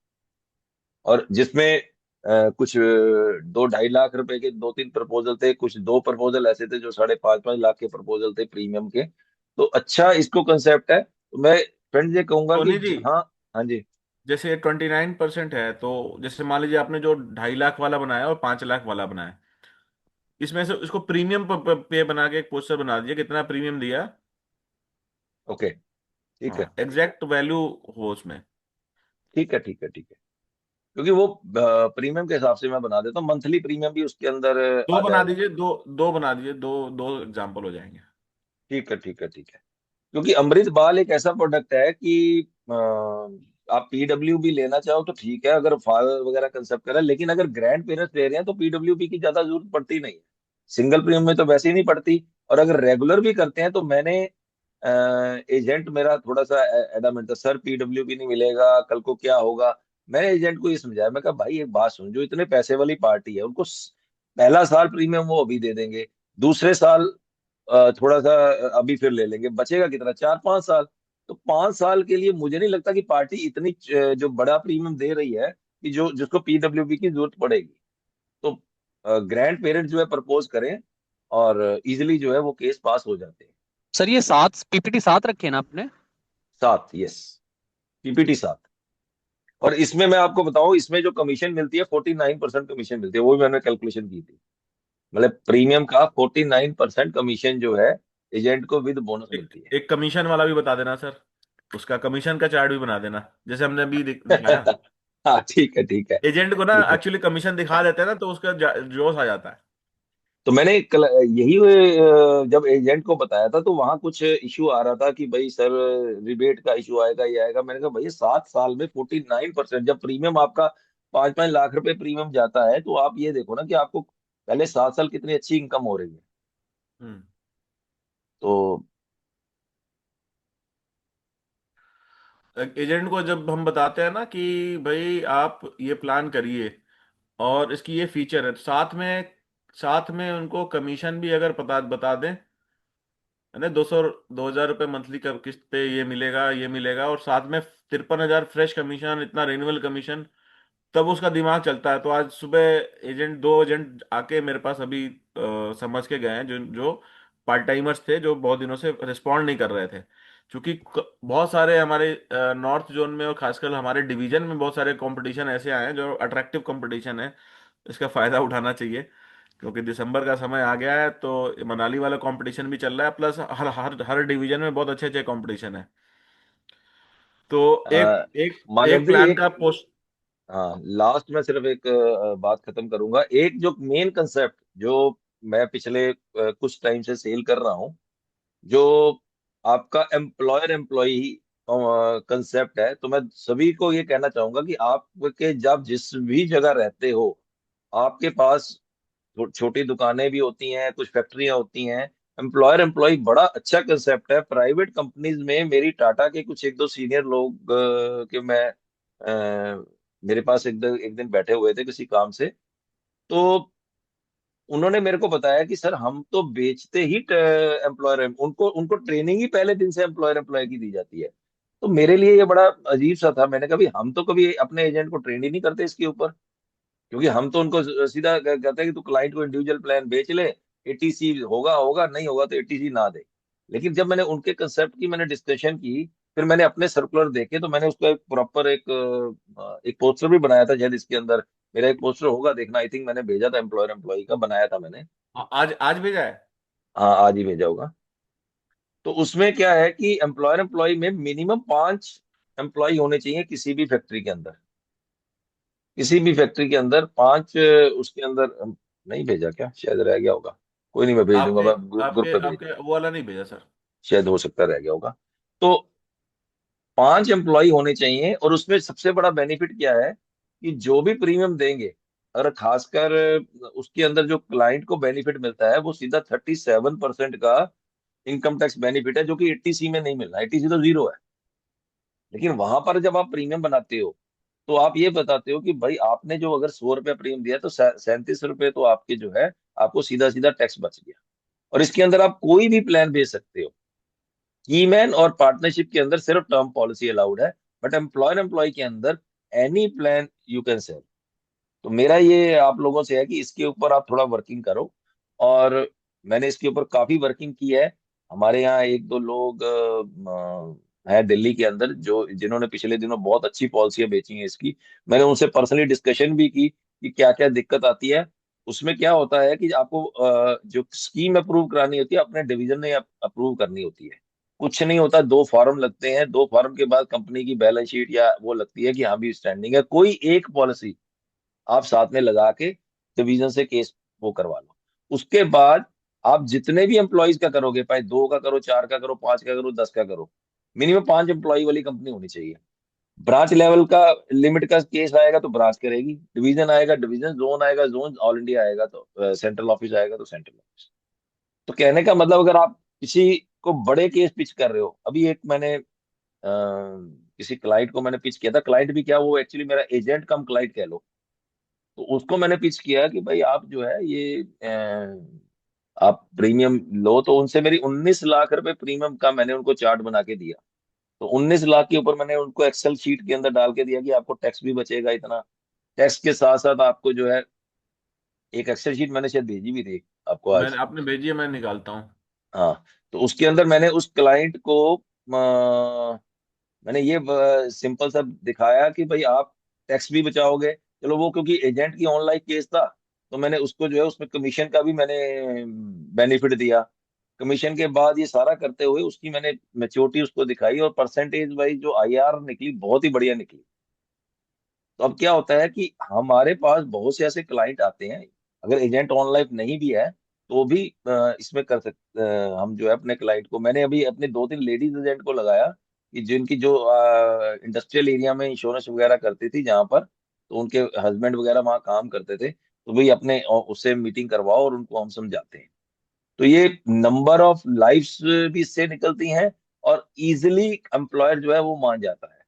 और जिसमें कुछ 2-2.5 लाख रुपए के 2-3 प्रपोजल थे, कुछ 2 प्रपोजल ऐसे थे जो 5.5-5 लाख के प्रपोजल थे प्रीमियम के। तो अच्छा इसको कंसेप्ट है, तो मैं फ्रेंड ये कहूंगा कि सोनी जी, हाँ। हाँ जी। जैसे ये 29% है, तो जैसे मान लीजिए आपने जो 2.5 लाख वाला बनाया और 5 लाख वाला बनाया, इसमें से इसको प्रीमियम पे बना के एक पोस्टर बना दीजिए कितना प्रीमियम दिया। ओके, ठीक है। हाँ, एग्जैक्ट वैल्यू हो उसमें। ठीक है, ठीक है, ठीक है। क्योंकि वो प्रीमियम के हिसाब से मैं बना देता हूँ, मंथली प्रीमियम भी उसके अंदर दो आ बना जाएगा। दीजिए, दो दो बना दीजिए, दो दो एग्जाम्पल हो जाएंगे। ठीक है, ठीक है, ठीक है। क्योंकि अमृत बाल एक ऐसा प्रोडक्ट है कि आप पीडब्ल्यू भी लेना चाहो तो ठीक है, अगर फादर वगैरह कंसेप्ट करें, लेकिन अगर ग्रैंड पेरेंट्स ले रहे हैं तो पीडब्ल्यू की ज्यादा जरूरत पड़ती नहीं है। सिंगल प्रीमियम में तो वैसे ही नहीं पड़ती। और अगर रेगुलर भी करते हैं तो मैंने एजेंट मेरा थोड़ा सा एडामेंट था, सर पीडब्ल्यू भी नहीं मिलेगा कल को क्या होगा। मैंने एजेंट को ये समझाया, मैं कहा भाई एक बात सुन, जो इतने पैसे वाली पार्टी है उनको पहला साल प्रीमियम वो अभी दे देंगे, दूसरे साल थोड़ा सा अभी फिर ले लेंगे, बचेगा कितना, 4-5 साल। तो 5 साल के लिए मुझे नहीं लगता कि पार्टी इतनी जो बड़ा प्रीमियम दे रही है कि जो जिसको पीडब्ल्यूबी की जरूरत पड़ेगी। तो ग्रैंड पेरेंट्स जो है प्रपोज करें और इजिली जो है वो केस पास हो जाते हैं। सर ये 7 PPT 7 रखे हैं ना आपने? 7, यस, पीपीटी 7। और इसमें मैं आपको बताऊं, इसमें जो कमीशन मिलती है 49% कमीशन मिलती है, वो भी मैंने कैलकुलेशन की थी। मतलब प्रीमियम का 49% कमीशन जो है एजेंट को विद बोनस एक मिलती एक कमीशन वाला भी बता देना सर, उसका कमीशन का चार्ट भी बना देना, जैसे हमने अभी दिखाया। है। हाँ ठीक है, ठीक है, एजेंट को ना ठीक है। एक्चुअली कमीशन दिखा देते हैं ना, तो उसका जोश आ जाता है। तो मैंने यही जब एजेंट को बताया था तो वहां कुछ इशू आ रहा था कि भाई सर रिबेट का इशू आएगा, ये आएगा। मैंने कहा भाई 7 साल में 49%, जब प्रीमियम आपका 5-5 लाख रुपए प्रीमियम जाता है, तो आप ये देखो ना कि आपको पहले 7 साल कितनी अच्छी इनकम हो रही है। हम्म। तो एजेंट को जब हम बताते हैं ना कि भाई आप ये प्लान करिए और इसकी ये फीचर है, तो साथ में उनको कमीशन भी अगर पता बता दें, है ना, 200-2 हजार रुपये मंथली का किस्त पे ये मिलेगा, ये मिलेगा, और साथ में 53 हजार फ्रेश कमीशन, इतना रिन्यूअल कमीशन, तब उसका दिमाग चलता है। तो आज सुबह दो एजेंट आके मेरे पास अभी समझ के गए हैं, जो जो पार्ट टाइमर्स थे, जो बहुत दिनों से रिस्पॉन्ड नहीं कर रहे थे। क्योंकि बहुत सारे हमारे नॉर्थ जोन में और खासकर हमारे डिवीजन में बहुत सारे कंपटीशन ऐसे आए हैं जो अट्रैक्टिव कंपटीशन है। इसका फायदा उठाना चाहिए, क्योंकि दिसंबर का समय आ गया है, तो मनाली वाला कंपटीशन भी चल रहा है, प्लस हर हर हर डिवीजन में बहुत अच्छे अच्छे कंपटीशन है। तो एक एक मानव एक जी प्लान एक, का पोस्ट। हाँ लास्ट में सिर्फ एक बात खत्म करूंगा। एक जो मेन कंसेप्ट जो मैं पिछले कुछ टाइम से सेल कर रहा हूँ, जो आपका एम्प्लॉयर एम्प्लॉय कंसेप्ट है, तो मैं सभी को ये कहना चाहूंगा कि आपके जब जिस भी जगह रहते हो, आपके पास छोटी दुकानें भी होती हैं, कुछ फैक्ट्रियां होती हैं। एम्प्लॉयर एम्प्लॉय बड़ा अच्छा कंसेप्ट है। प्राइवेट कंपनीज में मेरी टाटा के कुछ एक दो सीनियर लोग के मैं मेरे पास एक दिन बैठे हुए थे किसी काम से। तो उन्होंने मेरे को बताया कि सर हम तो बेचते ही एम्प्लॉयर, उनको उनको ट्रेनिंग ही पहले दिन से एम्प्लॉयर एम्प्लॉय की दी जाती है। तो मेरे लिए ये बड़ा अजीब सा था। मैंने कहा भी हम तो कभी अपने एजेंट को ट्रेन ही नहीं करते इसके ऊपर, क्योंकि हम तो उनको सीधा कहते हैं कि तू क्लाइंट को इंडिविजुअल प्लान बेच ले, एटीसी होगा होगा, नहीं होगा तो एटीसी ना दे। लेकिन जब मैंने उनके कंसेप्ट की मैंने डिस्कशन की, फिर मैंने अपने सर्कुलर देखे, तो मैंने उसका एक प्रॉपर एक पोस्टर भी बनाया था। शायद इसके अंदर मेरा एक पोस्टर होगा, देखना, आई थिंक मैंने भेजा था, एम्प्लॉयर एम्प्लॉय का बनाया था मैंने। आज आज भेजा है। हाँ आज ही भेजा होगा। तो उसमें क्या है कि एम्प्लॉयर एम्प्लॉय में मिनिमम 5 एम्प्लॉय होने चाहिए किसी भी फैक्ट्री के अंदर। किसी भी फैक्ट्री के अंदर 5, उसके अंदर नहीं भेजा क्या, शायद रह गया होगा। कोई नहीं, मैं भेज दूंगा, आपके मैं ग्रुप आपके पे भेज आपके दूंगा। वो वाला नहीं भेजा सर। शायद हो सकता रह गया होगा। तो 5 एम्प्लॉय होने चाहिए, और उसमें सबसे बड़ा बेनिफिट क्या है कि जो भी प्रीमियम देंगे, अगर खासकर उसके अंदर जो क्लाइंट को बेनिफिट मिलता है, वो सीधा 37% का इनकम टैक्स बेनिफिट है, जो कि एटीसी में नहीं मिलना। एटीसी तो जीरो है। लेकिन वहां पर जब आप प्रीमियम बनाते हो, तो आप ये बताते हो कि भाई आपने जो अगर 100 रुपया प्रीमियम दिया, तो 37 रुपये तो आपके जो है, आपको सीधा सीधा टैक्स बच गया। और इसके अंदर आप कोई भी प्लान बेच सकते हो। कीमैन और पार्टनरशिप के अंदर सिर्फ टर्म पॉलिसी अलाउड है, बट एम्प्लॉयर एम्प्लॉय के अंदर any plan you can sell. तो मेरा ये आप लोगों से है कि इसके ऊपर आप थोड़ा वर्किंग करो। और मैंने इसके ऊपर काफी वर्किंग की है। हमारे यहाँ एक दो लोग हैं दिल्ली के अंदर, जो जिन्होंने पिछले दिनों बहुत अच्छी पॉलिसियां बेची हैं इसकी। मैंने उनसे पर्सनली डिस्कशन भी की कि क्या क्या दिक्कत आती है। उसमें क्या होता है कि आपको जो स्कीम अप्रूव करानी होती है, अपने डिवीजन ने अप्रूव करनी होती है। कुछ नहीं होता, 2 फॉर्म लगते हैं, 2 फॉर्म के बाद कंपनी की बैलेंस शीट या वो लगती है कि हाँ भी स्टैंडिंग है। कोई एक पॉलिसी आप साथ में लगा के डिवीजन से केस वो करवा लो। उसके बाद आप जितने भी एम्प्लॉयज का करोगे, चाहे 2 का करो, 4 का करो, 5 का करो, 10 का करो, मिनिमम 5 एम्प्लॉय वाली कंपनी होनी चाहिए। ब्रांच लेवल का लिमिट का केस आएगा तो ब्रांच करेगी, डिवीजन आएगा डिवीजन, जोन आएगा जोन, ऑल इंडिया आएगा तो सेंट्रल ऑफिस आएगा तो सेंट्रल ऑफिस। तो कहने का मतलब, अगर आप किसी को बड़े केस पिच कर रहे हो, अभी एक मैंने किसी क्लाइंट को मैंने पिच किया था। क्लाइंट भी क्या, वो एक्चुअली मेरा एजेंट कम क्लाइंट कह लो। तो उसको मैंने पिच किया कि भाई आप जो है ये आप प्रीमियम लो। तो उनसे मेरी 19 लाख रुपए प्रीमियम का मैंने उनको चार्ट बना के दिया। तो 19 लाख के ऊपर मैंने उनको एक्सेल शीट के अंदर डाल के दिया कि आपको टैक्स भी बचेगा इतना। टैक्स के साथ साथ आपको जो है एक एक्सेल शीट मैंने शायद भेजी भी थी आपको मैंने आज। आपने भेजी है, मैं निकालता हूँ। हाँ, तो उसके अंदर मैंने उस क्लाइंट को मैंने ये सिंपल सा दिखाया कि भाई आप टैक्स भी बचाओगे। चलो वो क्योंकि एजेंट की ऑनलाइन केस था, तो मैंने उसको जो है उसमें कमीशन का भी मैंने बेनिफिट दिया। कमीशन के बाद ये सारा करते हुए उसकी मैंने मैच्योरिटी उसको दिखाई, और परसेंटेज वाइज जो आईआर निकली बहुत ही बढ़िया निकली। तो अब क्या होता है कि हमारे पास बहुत से ऐसे क्लाइंट आते हैं, अगर एजेंट ऑनलाइन नहीं भी है तो भी इसमें कर सकते हम जो है अपने क्लाइंट को। मैंने अभी अपने 2-3 लेडीज एजेंट को लगाया कि जिनकी जो इंडस्ट्रियल एरिया में इंश्योरेंस वगैरह करती थी जहाँ पर, तो उनके हस्बैंड वगैरह वहाँ काम करते थे, तो भाई अपने उससे मीटिंग करवाओ और उनको हम समझाते हैं। तो ये नंबर ऑफ लाइफ्स भी इससे निकलती हैं, और इजिली एम्प्लॉयर जो है वो मान जाता है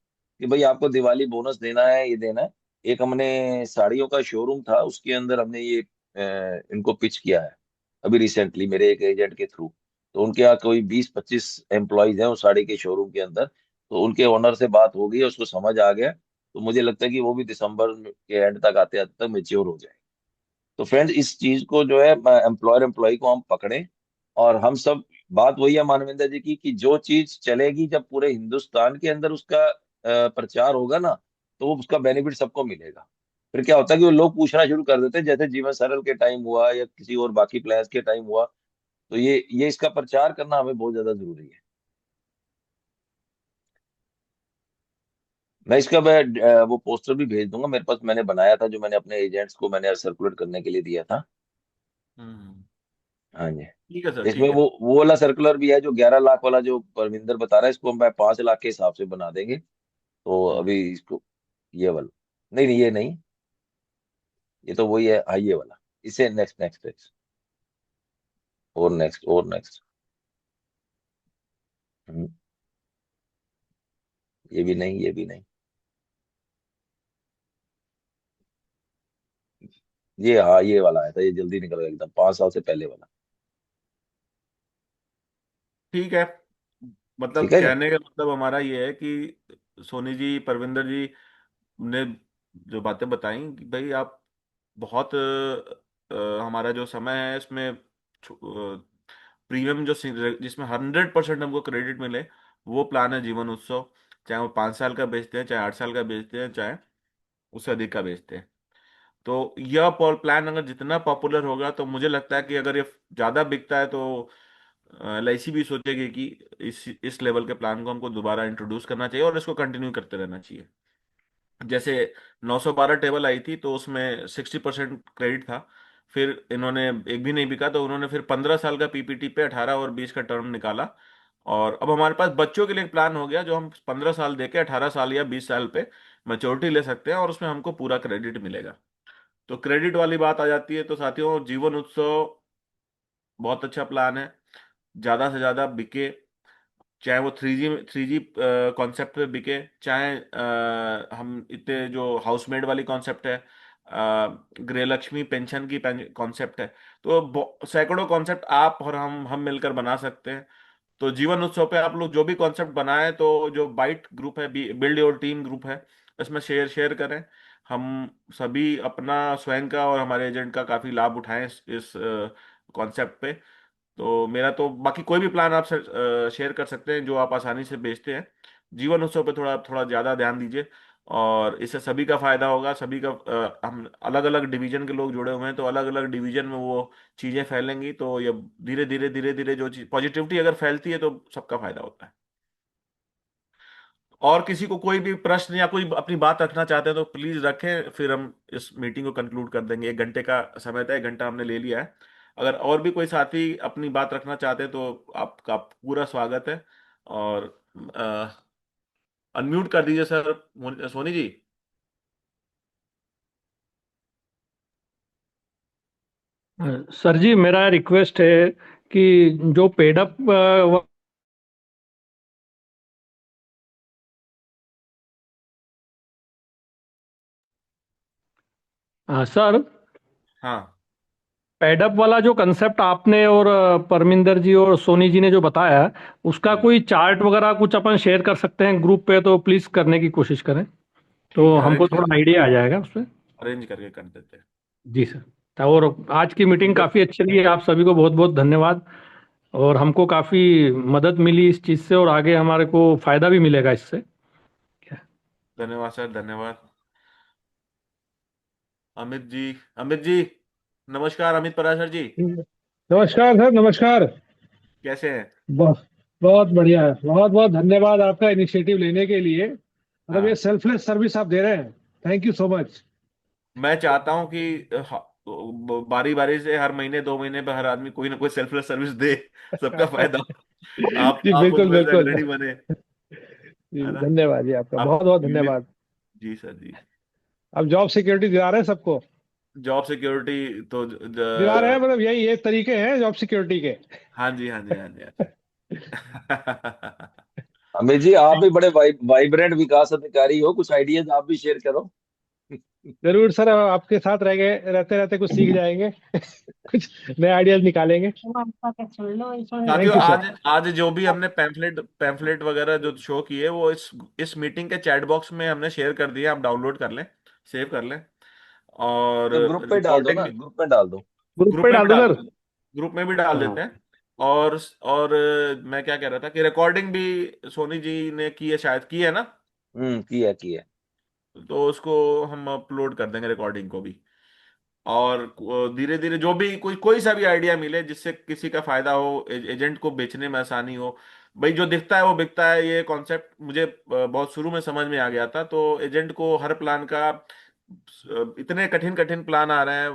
कि भाई आपको दिवाली बोनस देना है, ये देना है। एक हमने साड़ियों का शोरूम था, उसके अंदर हमने ये इनको पिच किया है अभी रिसेंटली मेरे एक एजेंट के थ्रू। तो उनके यहाँ कोई 20-25 एम्प्लॉयज हैं उस साड़ी के शोरूम के अंदर। तो उनके ओनर से बात हो गई, उसको समझ आ गया। तो मुझे लगता है कि वो भी दिसंबर के एंड तक आते आते तक मेच्योर हो जाए। तो फ्रेंड्स, इस चीज को जो है एम्प्लॉयर एम्प्लॉय को हम पकड़ें, और हम सब, बात वही है मानवेंद्र जी की, कि जो चीज चलेगी जब पूरे हिंदुस्तान के अंदर उसका प्रचार होगा ना, तो वो उसका बेनिफिट सबको मिलेगा। फिर क्या होता है कि वो लोग पूछना शुरू कर देते हैं, जैसे जीवन सरल के टाइम हुआ या किसी और बाकी प्लेयर्स के टाइम हुआ। तो ये इसका प्रचार करना हमें बहुत ज्यादा जरूरी है। मैं इसका वो पोस्टर भी भेज दूंगा, मेरे पास मैंने बनाया था, जो मैंने अपने एजेंट्स को मैंने सर्कुलेट करने के लिए दिया था। हम्म। हाँ जी। ठीक है सर, इसमें ठीक है। वो वाला सर्कुलर भी है जो 11 लाख वाला जो परविंदर बता रहा है, इसको हम 5 लाख के हिसाब से बना देंगे। तो हम्म। अभी इसको, ये वाला, नहीं नहीं ये नहीं, ये तो वही है। हाँ, ये वाला। इसे नेक्स्ट नेक्स्ट नेक्स्ट और नेक्स्ट और नेक्स्ट। ये भी नहीं, ये भी नहीं। ये, हाँ, ये वाला आया था, ये जल्दी निकल गया एकदम, 5 साल से पहले वाला। ठीक है। ठीक मतलब है जी। कहने का मतलब हमारा ये है कि सोनी जी, परविंदर जी ने जो बातें बताई कि भाई आप बहुत हमारा जो समय है इसमें प्रीमियम जो जिसमें 100% हमको क्रेडिट मिले, वो प्लान है जीवन उत्सव। चाहे वो 5 साल का बेचते हैं, चाहे 8 साल का बेचते हैं, चाहे उससे अधिक का बेचते हैं। तो यह प्लान अगर जितना पॉपुलर होगा, तो मुझे लगता है कि अगर ये ज्यादा बिकता है, तो एलआईसी भी सोचेगी कि इस लेवल के प्लान को हमको दोबारा इंट्रोड्यूस करना चाहिए और इसको कंटिन्यू करते रहना चाहिए। जैसे 912 टेबल आई थी, तो उसमें 60% क्रेडिट था। फिर इन्होंने, एक भी नहीं बिका, तो उन्होंने फिर 15 साल का पीपीटी पे 18 और 20 का टर्म निकाला। और अब हमारे पास बच्चों के लिए एक प्लान हो गया, जो हम 15 साल दे के 18 साल या 20 साल पे मैच्योरिटी ले सकते हैं, और उसमें हमको पूरा क्रेडिट मिलेगा। तो क्रेडिट वाली बात आ जाती है। तो साथियों, जीवन उत्सव बहुत अच्छा प्लान है। ज्यादा से ज्यादा बिके, चाहे वो 3G कॉन्सेप्ट पे बिके, चाहे हम इतने जो हाउसमेड वाली कॉन्सेप्ट है, गृहलक्ष्मी पेंशन की कॉन्सेप्ट है। तो सैकड़ों कॉन्सेप्ट आप और हम मिलकर बना सकते हैं। तो जीवन उत्सव पे आप लोग जो भी कॉन्सेप्ट बनाए, तो जो बाइट ग्रुप है, बिल्ड योर टीम ग्रुप है, इसमें शेयर शेयर करें। हम सभी अपना स्वयं का और हमारे एजेंट का काफी लाभ उठाएं इस कॉन्सेप्ट पे। तो मेरा तो बाकी कोई भी प्लान आप शेयर कर सकते हैं जो आप आसानी से बेचते हैं। जीवन उत्सव पे थोड़ा थोड़ा ज्यादा ध्यान दीजिए, और इससे सभी का फायदा होगा। सभी का हम अलग अलग डिवीजन के लोग जुड़े हुए हैं, तो अलग अलग डिवीजन में वो चीजें फैलेंगी, तो ये धीरे धीरे धीरे धीरे जो चीज पॉजिटिविटी अगर फैलती है, तो सबका फायदा होता है। और किसी को कोई भी प्रश्न या कोई अपनी बात रखना चाहते हैं, तो प्लीज रखें, फिर हम इस मीटिंग को कंक्लूड कर देंगे। 1 घंटे का समय था, 1 घंटा हमने ले लिया है। अगर और भी कोई साथी अपनी बात रखना चाहते हैं, तो आपका पूरा स्वागत है। और अनम्यूट कर दीजिए सर, सोनी जी। सर जी, मेरा रिक्वेस्ट है कि जो पेडअप सर, हाँ पेडअप वाला जो कंसेप्ट आपने और परमिंदर जी और सोनी जी ने जो बताया है, उसका जी कोई चार्ट वगैरह कुछ अपन शेयर कर सकते हैं ग्रुप पे, तो प्लीज करने की कोशिश करें, ठीक तो है, हमको थोड़ा आइडिया आ जाएगा उसमें। अरेंज करके कर देते हैं। जी सर। तो और आज की मीटिंग मतलब काफ़ी अच्छी रही है, आप सभी को बहुत बहुत धन्यवाद। और हमको काफ़ी मदद मिली इस चीज़ से, और आगे हमारे को फायदा भी मिलेगा इससे। धन्यवाद सर, धन्यवाद। अमित जी, अमित जी, नमस्कार, अमित पराशर जी, नमस्कार सर, नमस्कार। कैसे हैं? बहुत बहुत बढ़िया है। बहुत बहुत धन्यवाद आपका इनिशिएटिव लेने के लिए। मतलब ये हाँ, सेल्फलेस सर्विस आप दे रहे हैं। Thank you so much. मैं चाहता हूं कि बारी बारी से हर महीने 2 महीने पे हर आदमी कोई ना कोई सेल्फलेस सर्विस दे, सबका फायदा हो। जी आप बिल्कुल उनमें से बिल्कुल। अग्रणी बने, जी है ना? धन्यवाद जी, आपका आप बहुत बहुत यूनिट, धन्यवाद। जी सर जी। आप जॉब सिक्योरिटी दिला रहे हैं सबको। जॉब सिक्योरिटी तो दिला रहे हैं, मतलब यही ये तरीके हैं जॉब सिक्योरिटी के। हाँ जी, हाँ जी, हाँ जी, हाँ जी। अमित जी, आप भी बड़े वाइब्रेंट विकास अधिकारी हो, कुछ आइडियाज आप भी शेयर करो। जरूर सर, आपके साथ रह गए, रहते रहते कुछ सीख जाएंगे। कुछ नए आइडियाज निकालेंगे। साथियों, थैंक यू सर। आज आज जो भी हमने पैम्फलेट वगैरह जो शो किए, वो इस मीटिंग के चैट बॉक्स में हमने शेयर कर दिए, आप डाउनलोड कर लें, सेव कर लें, और तो ग्रुप पे डाल दो रिकॉर्डिंग ना, भी ग्रुप में डाल दो। ग्रुप ग्रुप पे में भी डाल दो डाल सर। देते, ग्रुप में भी डाल हाँ। देते हैं। और मैं क्या कह रहा था कि रिकॉर्डिंग भी सोनी जी ने की है, शायद की है ना, की है। तो उसको हम अपलोड कर देंगे, रिकॉर्डिंग को भी। और धीरे धीरे जो भी कोई कोई सा भी आइडिया मिले जिससे किसी का फायदा हो, एजेंट को बेचने में आसानी हो। भाई, जो दिखता है वो बिकता है, ये कॉन्सेप्ट मुझे बहुत शुरू में समझ में आ गया था। तो एजेंट को हर प्लान का इतने कठिन कठिन प्लान आ रहे हैं,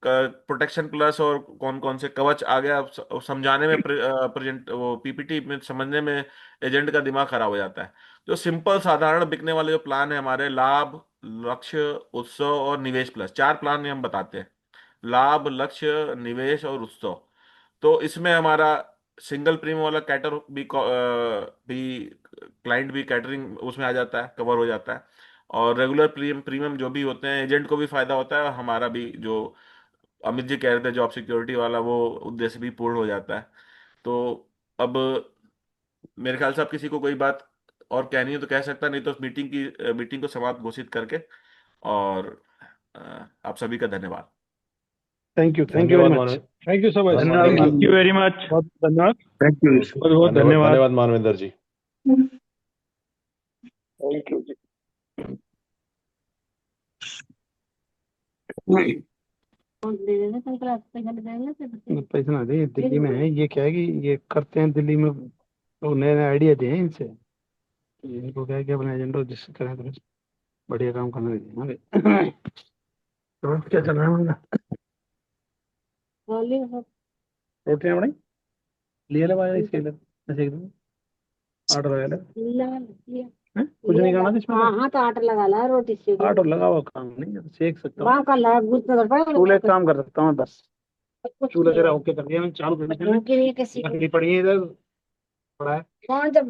प्रोटेक्शन प्लस और कौन कौन से कवच आ गया, समझाने में, प्रेजेंट वो पीपीटी में समझने में एजेंट का दिमाग खराब हो जाता है। जो सिंपल साधारण बिकने वाले जो प्लान है हमारे, लाभ, लक्ष्य, उत्सव और निवेश प्लस, 4 प्लान हम बताते हैं। लाभ, लक्ष्य, निवेश और उत्सव। तो इसमें हमारा सिंगल प्रीमियम वाला कैटर भी क्लाइंट भी कैटरिंग उसमें आ जाता है, कवर हो जाता है। और रेगुलर प्रीमियम प्रीमियम जो भी होते हैं, एजेंट को भी फायदा होता है, और हमारा भी जो अमित जी कह रहे थे जॉब सिक्योरिटी वाला, वो उद्देश्य भी पूर्ण हो जाता है। तो अब मेरे ख्याल से आप किसी को कोई बात और कहनी है तो कह सकता, नहीं तो मीटिंग को समाप्त घोषित करके। और अ, आप सभी का धन्यवाद। थैंक यू वेरी धन्यवाद much. Manav, thank you so much. धन्यवाद, thank you. Thank you very much. बहुत धन्यवाद। Thank you. बहुत बहुत धन्यवाद, धन्यवाद। धन्यवाद मानवेंद्र जी। Thank you. पैसा ना दे, दिल्ली में है, ये क्या है कि ये करते हैं दिल्ली में, तो नए नए आइडिया दिए हैं इनसे। तो इनको क्या है कि अपने एजेंडा जिससे करें तो बढ़िया काम करने देंगे। तो क्या चल रहा है उनका? रोटियां बनाई, लिए ले भाई, इसके लिए ऐसे एकदम आर्डर लगा ले। हैं? कुछ नहीं करना था इसमें तो। हाँ तो आटा लगा ला, रोटी से आटा लगा हुआ काम नहीं है, सेक सकता हूँ। चूल्हे का काम कर सकता हूँ बस। चूल्हा जरा ओके कर दिया मैंने, चालू करने के लिए लकड़ी पड़ी है इधर, पड़ा है। कौन जब